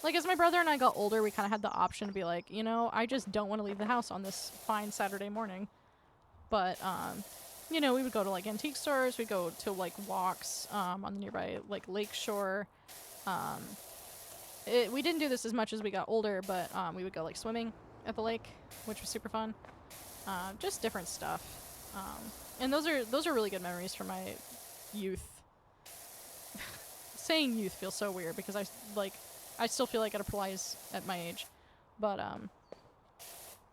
Like, as my brother and I got older, we kind of had the option to be like, you know, I just don't want to leave the house on this fine Saturday morning. But, you know, we would go to like antique stores, we'd go to like walks on the nearby like lake shore. We didn't do this as much as we got older, but we would go like swimming at the lake, which was super fun. Just different stuff. And those are really good memories from my youth. Saying youth feels so weird because I still feel like it applies at my age, but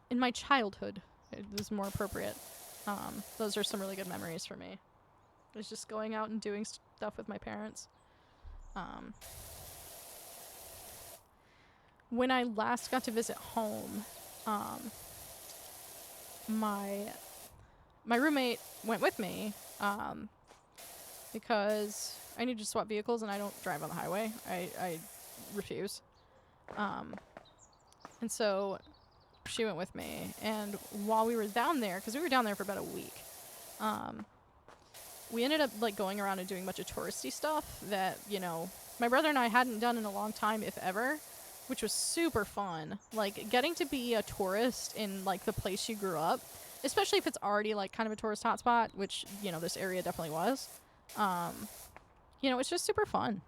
in my childhood it was more appropriate. Those are some really good memories for me. It's just going out and doing stuff with my parents. When I last got to visit home, my roommate went with me because I need to swap vehicles and I don't drive on the highway. I refuse. And so she went with me, and while we were down there, because we were down there for about a week, we ended up like going around and doing a bunch of touristy stuff that, you know, my brother and I hadn't done in a long time, if ever, which was super fun. Like, getting to be a tourist in like the place you grew up, especially if it's already like kind of a tourist hotspot, which, you know, this area definitely was. you know, it's just super fun.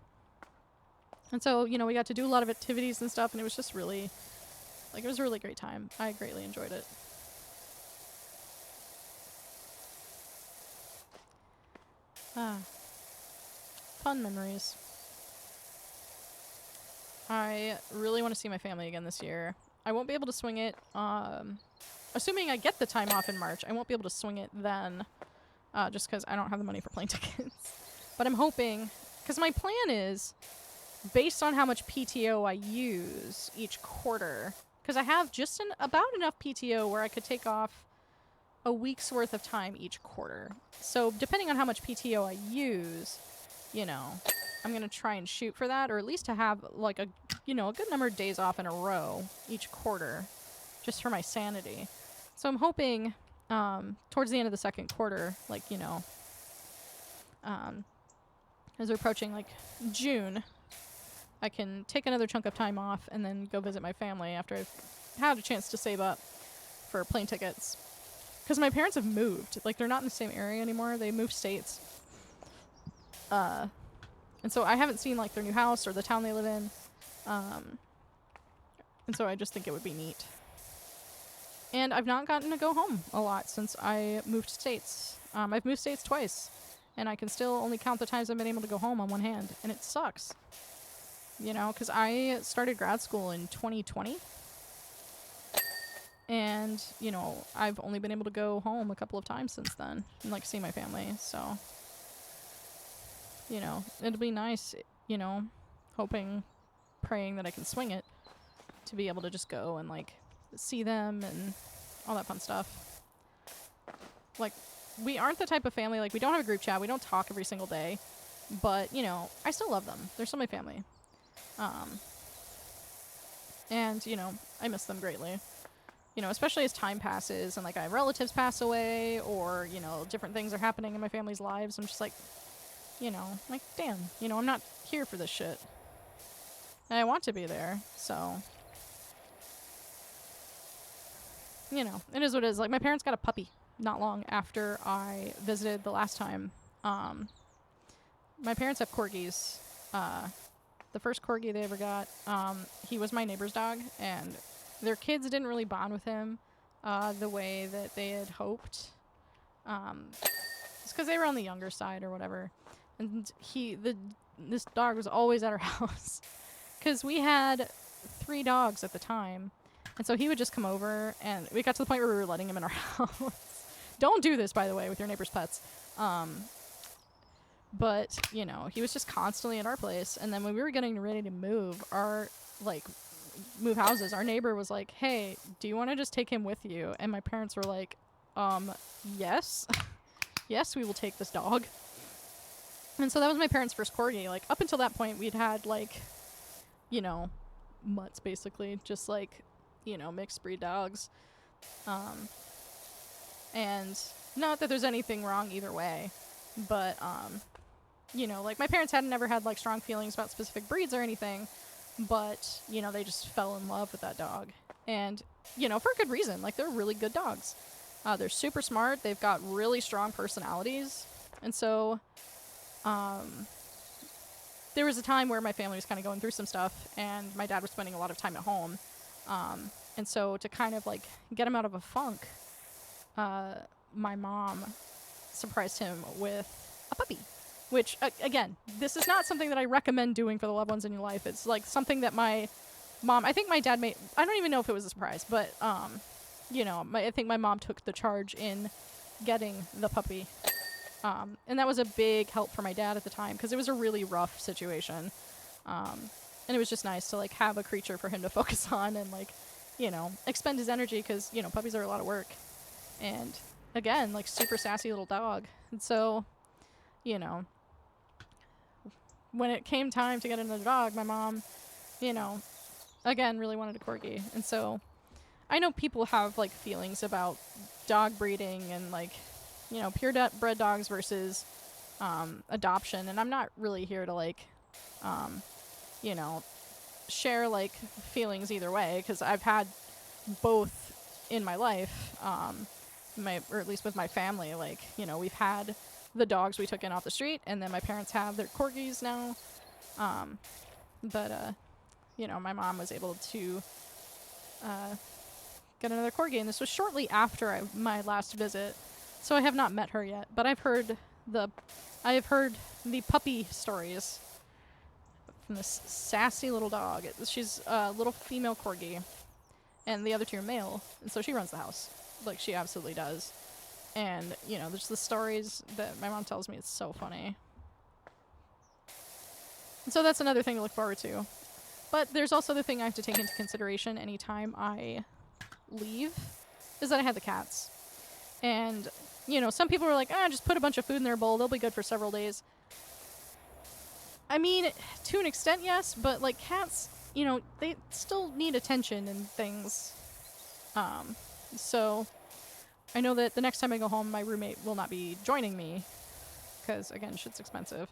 And so, you know, we got to do a lot of activities and stuff, and it was just really, like, it was a really great time. I greatly enjoyed it. Fun memories. I really want to see my family again this year. I won't be able to swing it, assuming I get the time off in March, I won't be able to swing it then, just because I don't have the money for plane tickets. But I'm hoping, because my plan is, based on how much PTO I use each quarter, because I have just about enough PTO where I could take off a week's worth of time each quarter. So depending on how much PTO I use, you know, I'm going to try and shoot for that, or at least to have like a, you know, a good number of days off in a row each quarter, just for my sanity. So I'm hoping towards the end of the second quarter, like, you know, as we're approaching like June, I can take another chunk of time off and then go visit my family after I've had a chance to save up for plane tickets. Because my parents have moved. Like, they're not in the same area anymore. They moved states. And so I haven't seen, like, their new house or the town they live in. And so I just think it would be neat. And I've not gotten to go home a lot since I moved states. I've moved states twice. And I can still only count the times I've been able to go home on one hand. And it sucks. You know, because I started grad school in 2020. And, you know, I've only been able to go home a couple of times since then and, like, see my family. So, you know, it'll be nice, you know, hoping, praying that I can swing it to be able to just go and, like, see them and all that fun stuff. Like, we aren't the type of family, like, we don't have a group chat. We don't talk every single day. But, you know, I still love them. They're still my family. And, you know, I miss them greatly. You know, especially as time passes and, like, I have relatives pass away or, you know, different things are happening in my family's lives. I'm just like, you know, like, damn, you know, I'm not here for this shit. And I want to be there, so. You know, it is what it is. Like, my parents got a puppy not long after I visited the last time. My parents have corgis. The first corgi they ever got, he was my neighbor's dog, and their kids didn't really bond with him the way that they had hoped. It's because they were on the younger side or whatever. And this dog was always at our house. Because we had 3 dogs at the time. And so he would just come over, and we got to the point where we were letting him in our house. Don't do this, by the way, with your neighbor's pets. But, you know, he was just constantly at our place. And then when we were getting ready to move houses, our neighbor was like, hey, do you want to just take him with you? And my parents were like, yes. Yes, we will take this dog. And so that was my parents' first corgi. Like, up until that point, we'd had, like, you know, mutts, basically. Just, like, you know, mixed breed dogs. And not that there's anything wrong either way. But, you know, like, my parents hadn't never had, like, strong feelings about specific breeds or anything. But, you know, they just fell in love with that dog. And, you know, for a good reason. Like, they're really good dogs. They're super smart. They've got really strong personalities. And so, there was a time where my family was kind of going through some stuff, and my dad was spending a lot of time at home. And so to kind of, like, get him out of a funk, my mom surprised him with a puppy. Which, again, this is not something that I recommend doing for the loved ones in your life. It's, like, something that my mom... I think my dad made... I don't even know if it was a surprise, but, you know, I think my mom took the charge in getting the puppy. And that was a big help for my dad at the time, because it was a really rough situation. And it was just nice to, like, have a creature for him to focus on and, like, you know, expend his energy, because, you know, puppies are a lot of work. And, again, like, super sassy little dog. And so, you know... when it came time to get another dog, my mom, you know, again, really wanted a corgi. And so I know people have, like, feelings about dog breeding and, like, you know, purebred dogs versus adoption. And I'm not really here to, like, you know, share, like, feelings either way, because I've had both in my life, or at least with my family. Like, you know, we've had the dogs we took in off the street, and then my parents have their corgis now. But you know, my mom was able to get another corgi, and this was shortly after my last visit, so I have not met her yet. But I've heard the puppy stories from this sassy little dog. She's a little female corgi, and the other two are male, and so she runs the house. Like, she absolutely does. And, you know, there's the stories that my mom tells me. It's so funny. And so that's another thing to look forward to. But there's also the thing I have to take into consideration anytime I leave, is that I have the cats. And, you know, some people are like, just put a bunch of food in their bowl. They'll be good for several days. I mean, to an extent, yes. But, like, cats, you know, they still need attention and things. So I know that the next time I go home, my roommate will not be joining me. Because, again, shit's expensive.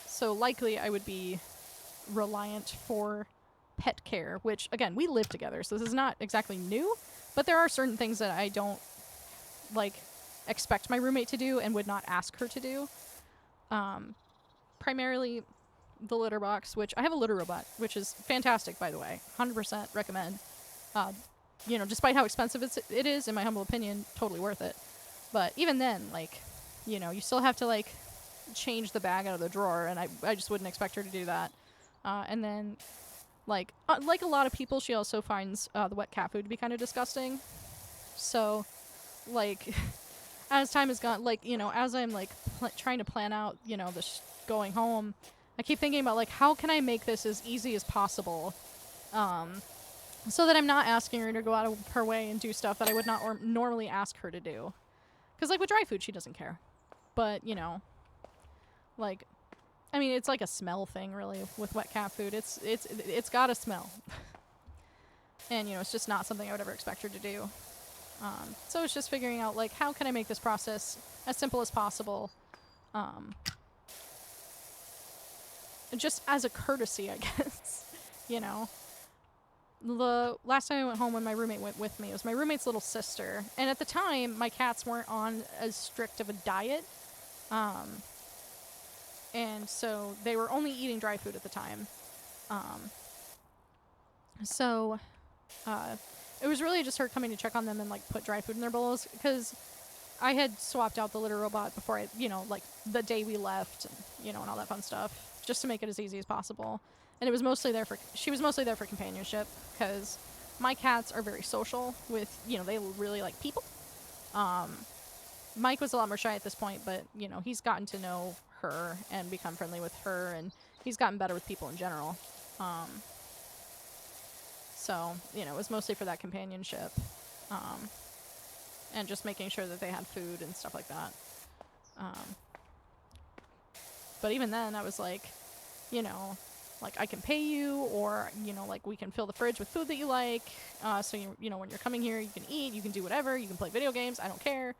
So likely I would be reliant for pet care, which, again, we live together, so this is not exactly new, but there are certain things that I don't, like, expect my roommate to do and would not ask her to do. Primarily the litter box, which I have a litter robot, which is fantastic, by the way. 100% recommend. You know, despite how expensive it is, in my humble opinion, totally worth it. But even then, like, you know, you still have to, like, change the bag out of the drawer, and I just wouldn't expect her to do that. And then, like a lot of people, she also finds the wet cat food to be kind of disgusting. So, like, as time has gone, like, you know, as I'm, like, trying to plan out, you know, going home, I keep thinking about, like, how can I make this as easy as possible, so that I'm not asking her to go out of her way and do stuff that I would not normally ask her to do. Because, like, with dry food, she doesn't care. But, you know, like, I mean, it's like a smell thing, really, with wet cat food. It's got a smell. And, you know, it's just not something I would ever expect her to do. So it's just figuring out, like, how can I make this process as simple as possible? Just as a courtesy, I guess. You know? The last time I went home when my roommate went with me, it was my roommate's little sister. And at the time, my cats weren't on as strict of a diet. And so they were only eating dry food at the time. So it was really just her coming to check on them and, like, put dry food in their bowls, because I had swapped out the litter robot before you know, like, the day we left, and, you know, and all that fun stuff, just to make it as easy as possible. And it was mostly she was mostly there for companionship, because my cats are very social with, you know, they really like people. Mike was a lot more shy at this point, but, you know, he's gotten to know her and become friendly with her, and he's gotten better with people in general. So, you know, it was mostly for that companionship, and just making sure that they had food and stuff like that. But even then, I was like, you know, like, I can pay you, or, you know, like, we can fill the fridge with food that you like, so, you know, when you're coming here, you can eat, you can do whatever, you can play video games, I don't care.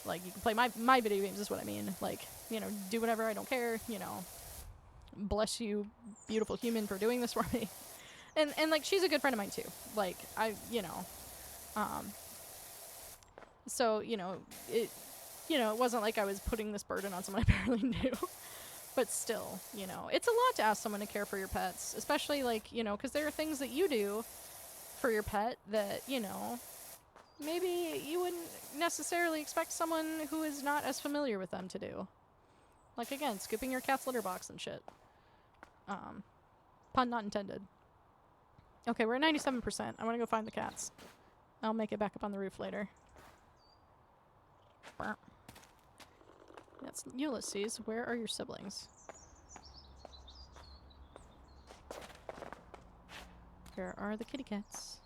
Like, you can play my video games is what I mean. Like, you know, do whatever, I don't care, you know. Bless you, beautiful human, for doing this for me. And like, she's a good friend of mine, too. Like, you know, so, you know, it wasn't like I was putting this burden on someone I barely knew. But still, you know, it's a lot to ask someone to care for your pets, especially, like, you know, because there are things that you do for your pet that, you know, maybe you wouldn't necessarily expect someone who is not as familiar with them to do. Like, again, scooping your cat's litter box and shit. Pun not intended. Okay, we're at 97%. I want to go find the cats. I'll make it back up on the roof later. That's Ulysses. Where are your siblings? Where are the kitty cats?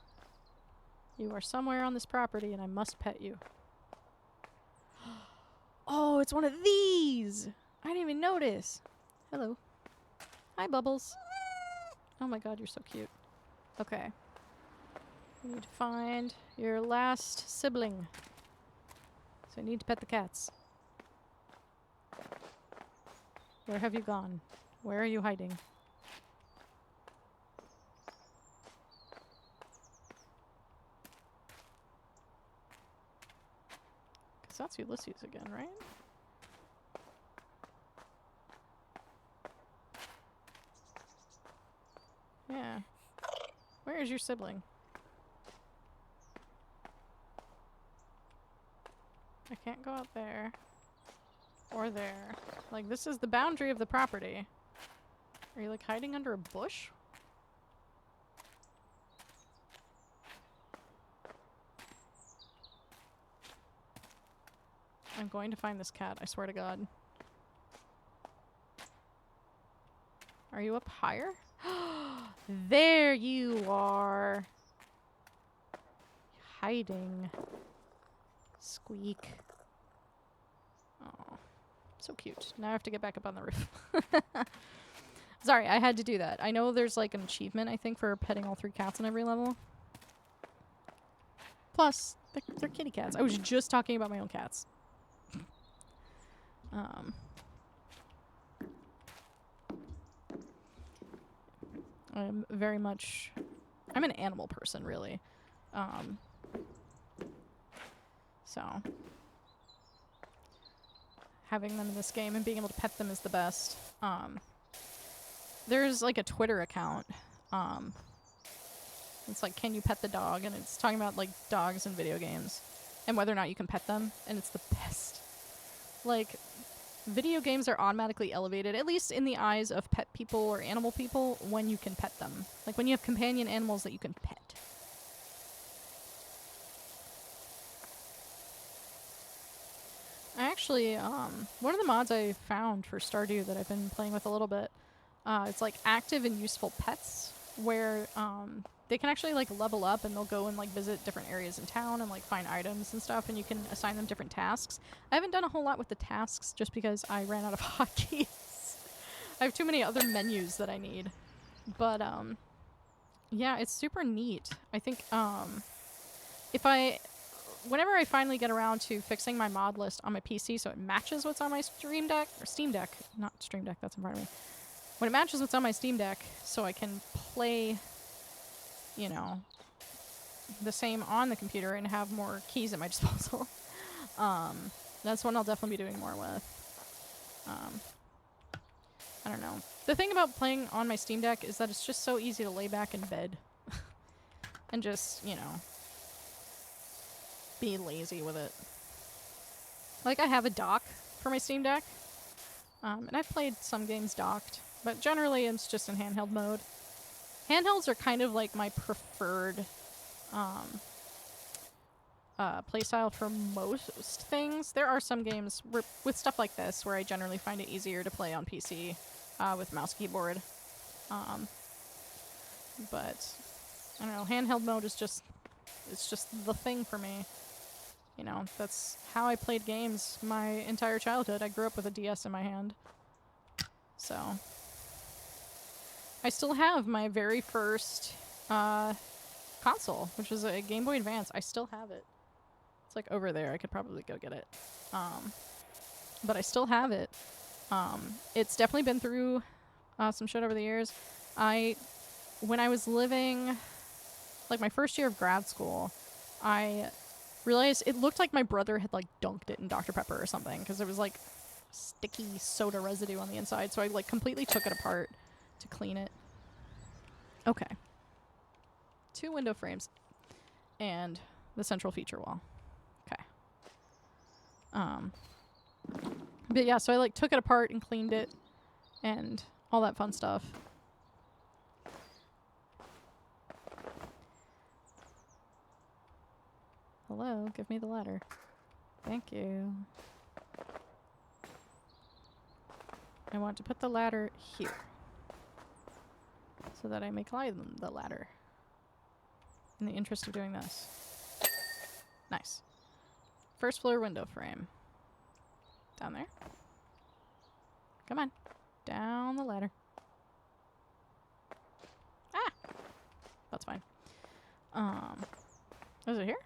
You are somewhere on this property, and I must pet you. Oh, it's one of these! I didn't even notice. Hello. Hi, Bubbles. Oh my god, you're so cute. Okay. We need to find your last sibling. So I need to pet the cats. Where have you gone? Where are you hiding? Because that's Ulysses again, right? Yeah. Where is your sibling? I can't go out there. Or there. Like, this is the boundary of the property. Are you, like, hiding under a bush? I'm going to find this cat, I swear to God. Are you up higher? There you are. Hiding. Squeak. Oh, so cute. Now I have to get back up on the roof. Sorry, I had to do that. I know there's like an achievement, I think, for petting all 3 cats on every level. Plus, they're kitty cats. I was just talking about my own cats. I'm very much... I'm an animal person, really. So... having them in this game and being able to pet them is the best. There's like a Twitter account. It's like, can you pet the dog? And it's talking about like dogs in video games and whether or not you can pet them. And it's the best. Like, video games are automatically elevated, at least in the eyes of pet people or animal people, when you can pet them. Like when you have companion animals that you can pet. Actually, one of the mods I found for Stardew that I've been playing with a little bit, it's like active and useful pets, where they can actually like level up and they'll go and like visit different areas in town and like find items and stuff, and you can assign them different tasks. I haven't done a whole lot with the tasks just because I ran out of hotkeys. I have too many other menus that I need. But yeah, it's super neat. I think whenever I finally get around to fixing my mod list on my PC so it matches what's on my Steam Deck, not Stream Deck, that's in front of me. When it matches what's on my Steam Deck so I can play, you know, the same on the computer and have more keys at my disposal, that's one I'll definitely be doing more with. I don't know. The thing about playing on my Steam Deck is that it's just so easy to lay back in bed and just, you know, be lazy with it. Like, I have a dock for my Steam Deck, and I've played some games docked, but generally it's just in handheld mode. Handhelds are kind of like my preferred playstyle for most things. There are some games with stuff like this where I generally find it easier to play on PC with mouse keyboard. But I don't know, handheld mode is just, it's just the thing for me. You know, that's how I played games my entire childhood. I grew up with a DS in my hand. So I still have my very first console, which is a Game Boy Advance. I still have it. It's like over there. I could probably go get it. But I still have it. It's definitely been through some shit over the years. When I was living, like my first year of grad school, I realized it looked like my brother had like dunked it in Dr. Pepper or something, because there was like sticky soda residue on the inside. So I like completely took it apart to clean it. Okay. 2 window frames and the central feature wall. Okay. But yeah, so I like took it apart and cleaned it and all that fun stuff. Hello, give me the ladder. Thank you. I want to put the ladder here so that I may climb the ladder in the interest of doing this. Nice. First floor window frame. Down there. Come on. Down the ladder. Ah! That's fine. Is it here?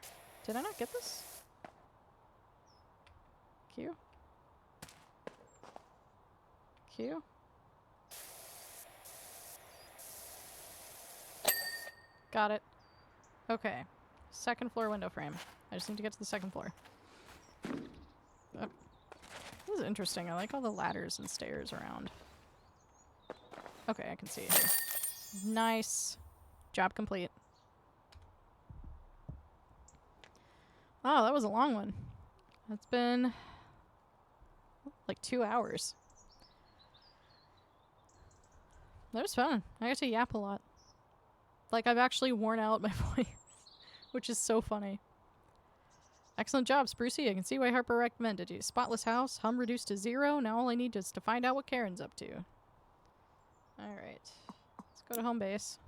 Did I not get this? Q? Q? Got it. Okay. Second floor window frame. I just need to get to the second floor. This is interesting. I like all the ladders and stairs around. Okay, I can see it here. Nice. Job complete. Oh, that was a long one. That's been like 2 hours. That was fun. I got to yap a lot. Like, I've actually worn out my voice, which is so funny. Excellent job, Sprucey. I can see why Harper recommended you. Spotless house, hum reduced to 0. Now all I need is to find out what Karen's up to. Alright. Let's go to home base.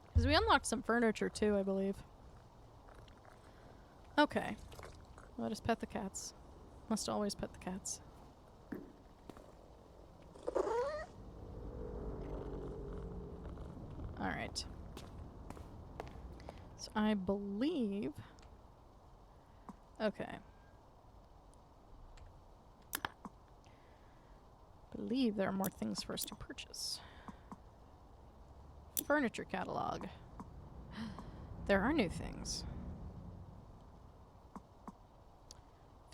Because we unlocked some furniture too, I believe. Okay. Let us pet the cats. Must always pet the cats. Alright. So I believe... Okay. Believe there are more things for us to purchase. Furniture catalog. There are new things.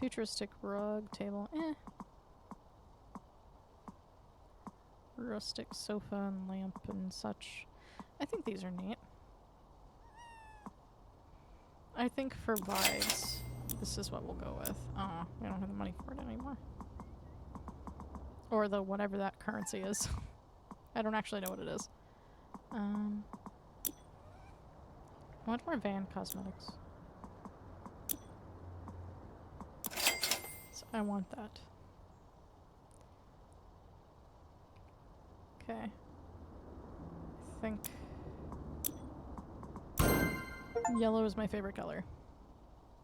Futuristic rug, table, Rustic sofa and lamp and such. I think these are neat. I think for vibes, this is what we'll go with. Oh, we don't have the money for it anymore. Or the whatever that currency is. I don't actually know what it is. What more van cosmetics? So I want that. Okay. I think yellow is my favorite color.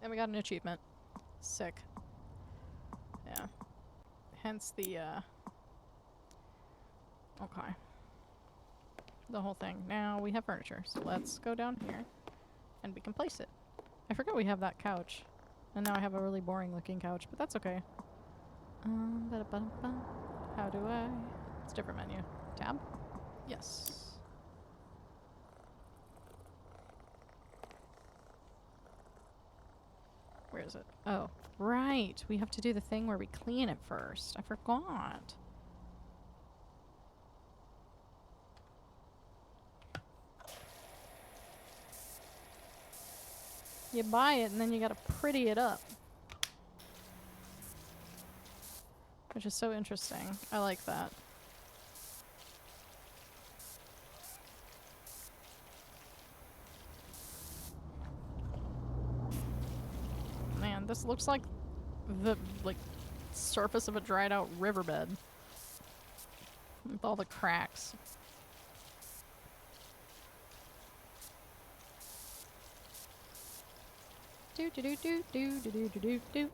And we got an achievement. Sick. Yeah. Hence the, okay. The whole thing. Now we have furniture, so let's go down here and we can place it. I forgot we have that couch. And now I have a really boring looking couch, but that's okay. How do I... It's a different menu. Tab? Yes. Where is it? Oh, right. We have to do the thing where we clean it first. I forgot. You buy it and then you gotta pretty it up. Which is so interesting. I like that. Man, this looks like the, surface of a dried out riverbed. With all the cracks. Do do do do do do do do do.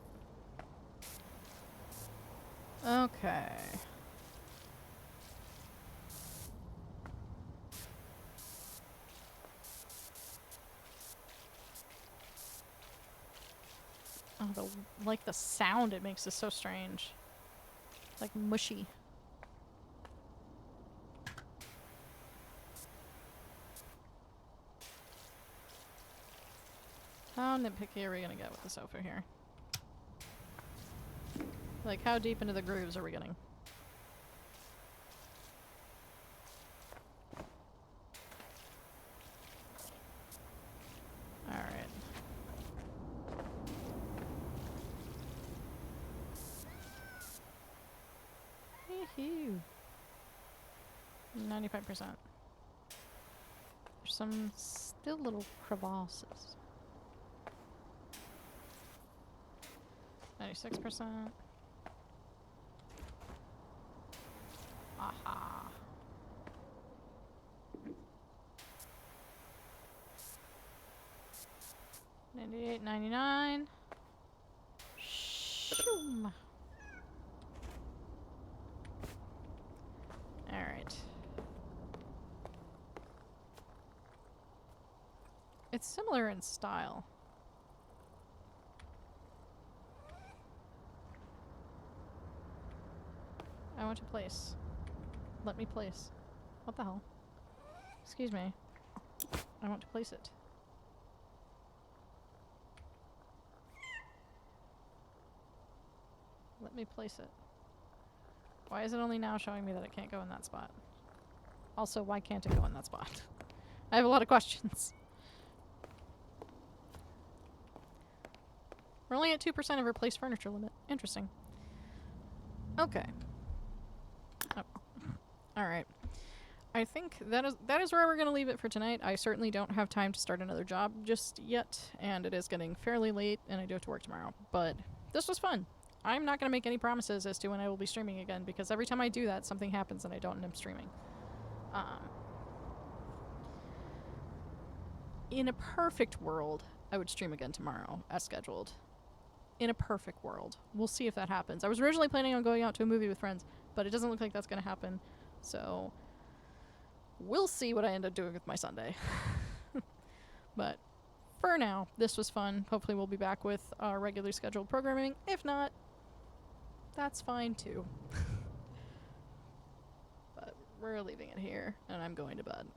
Okay. Oh, the sound it makes is so strange. Like mushy. How nitpicky are we gonna get with the sofa here? Like, how deep into the grooves are we getting? Alright. Hee-hee. 95%. There's some still little crevasses. 96%. Aha. 98, 99. Shoom. Alright. It's similar in style. I want to place. Let me place. What the hell? Excuse me. I want to place it. let me place it. Why is it only now showing me that it can't go in that spot? Also, why can't it go in that spot? I have a lot of questions. We're only at 2% of our place furniture limit. Interesting. Okay. Oh. Alright. I think that is where we're going to leave it for tonight. I certainly don't have time to start another job just yet, and it is getting fairly late, and I do have to work tomorrow. But this was fun. I'm not going to make any promises as to when I will be streaming again, because every time I do that, something happens and I don't end up streaming. In a perfect world, I would stream again tomorrow, as scheduled. In a perfect world. We'll see if that happens. I was originally planning on going out to a movie with friends, but it doesn't look like that's going to happen. So, we'll see what I end up doing with my Sunday. But, for now, this was fun. Hopefully we'll be back with our regularly scheduled programming. If not, that's fine too. But we're leaving it here, and I'm going to bed.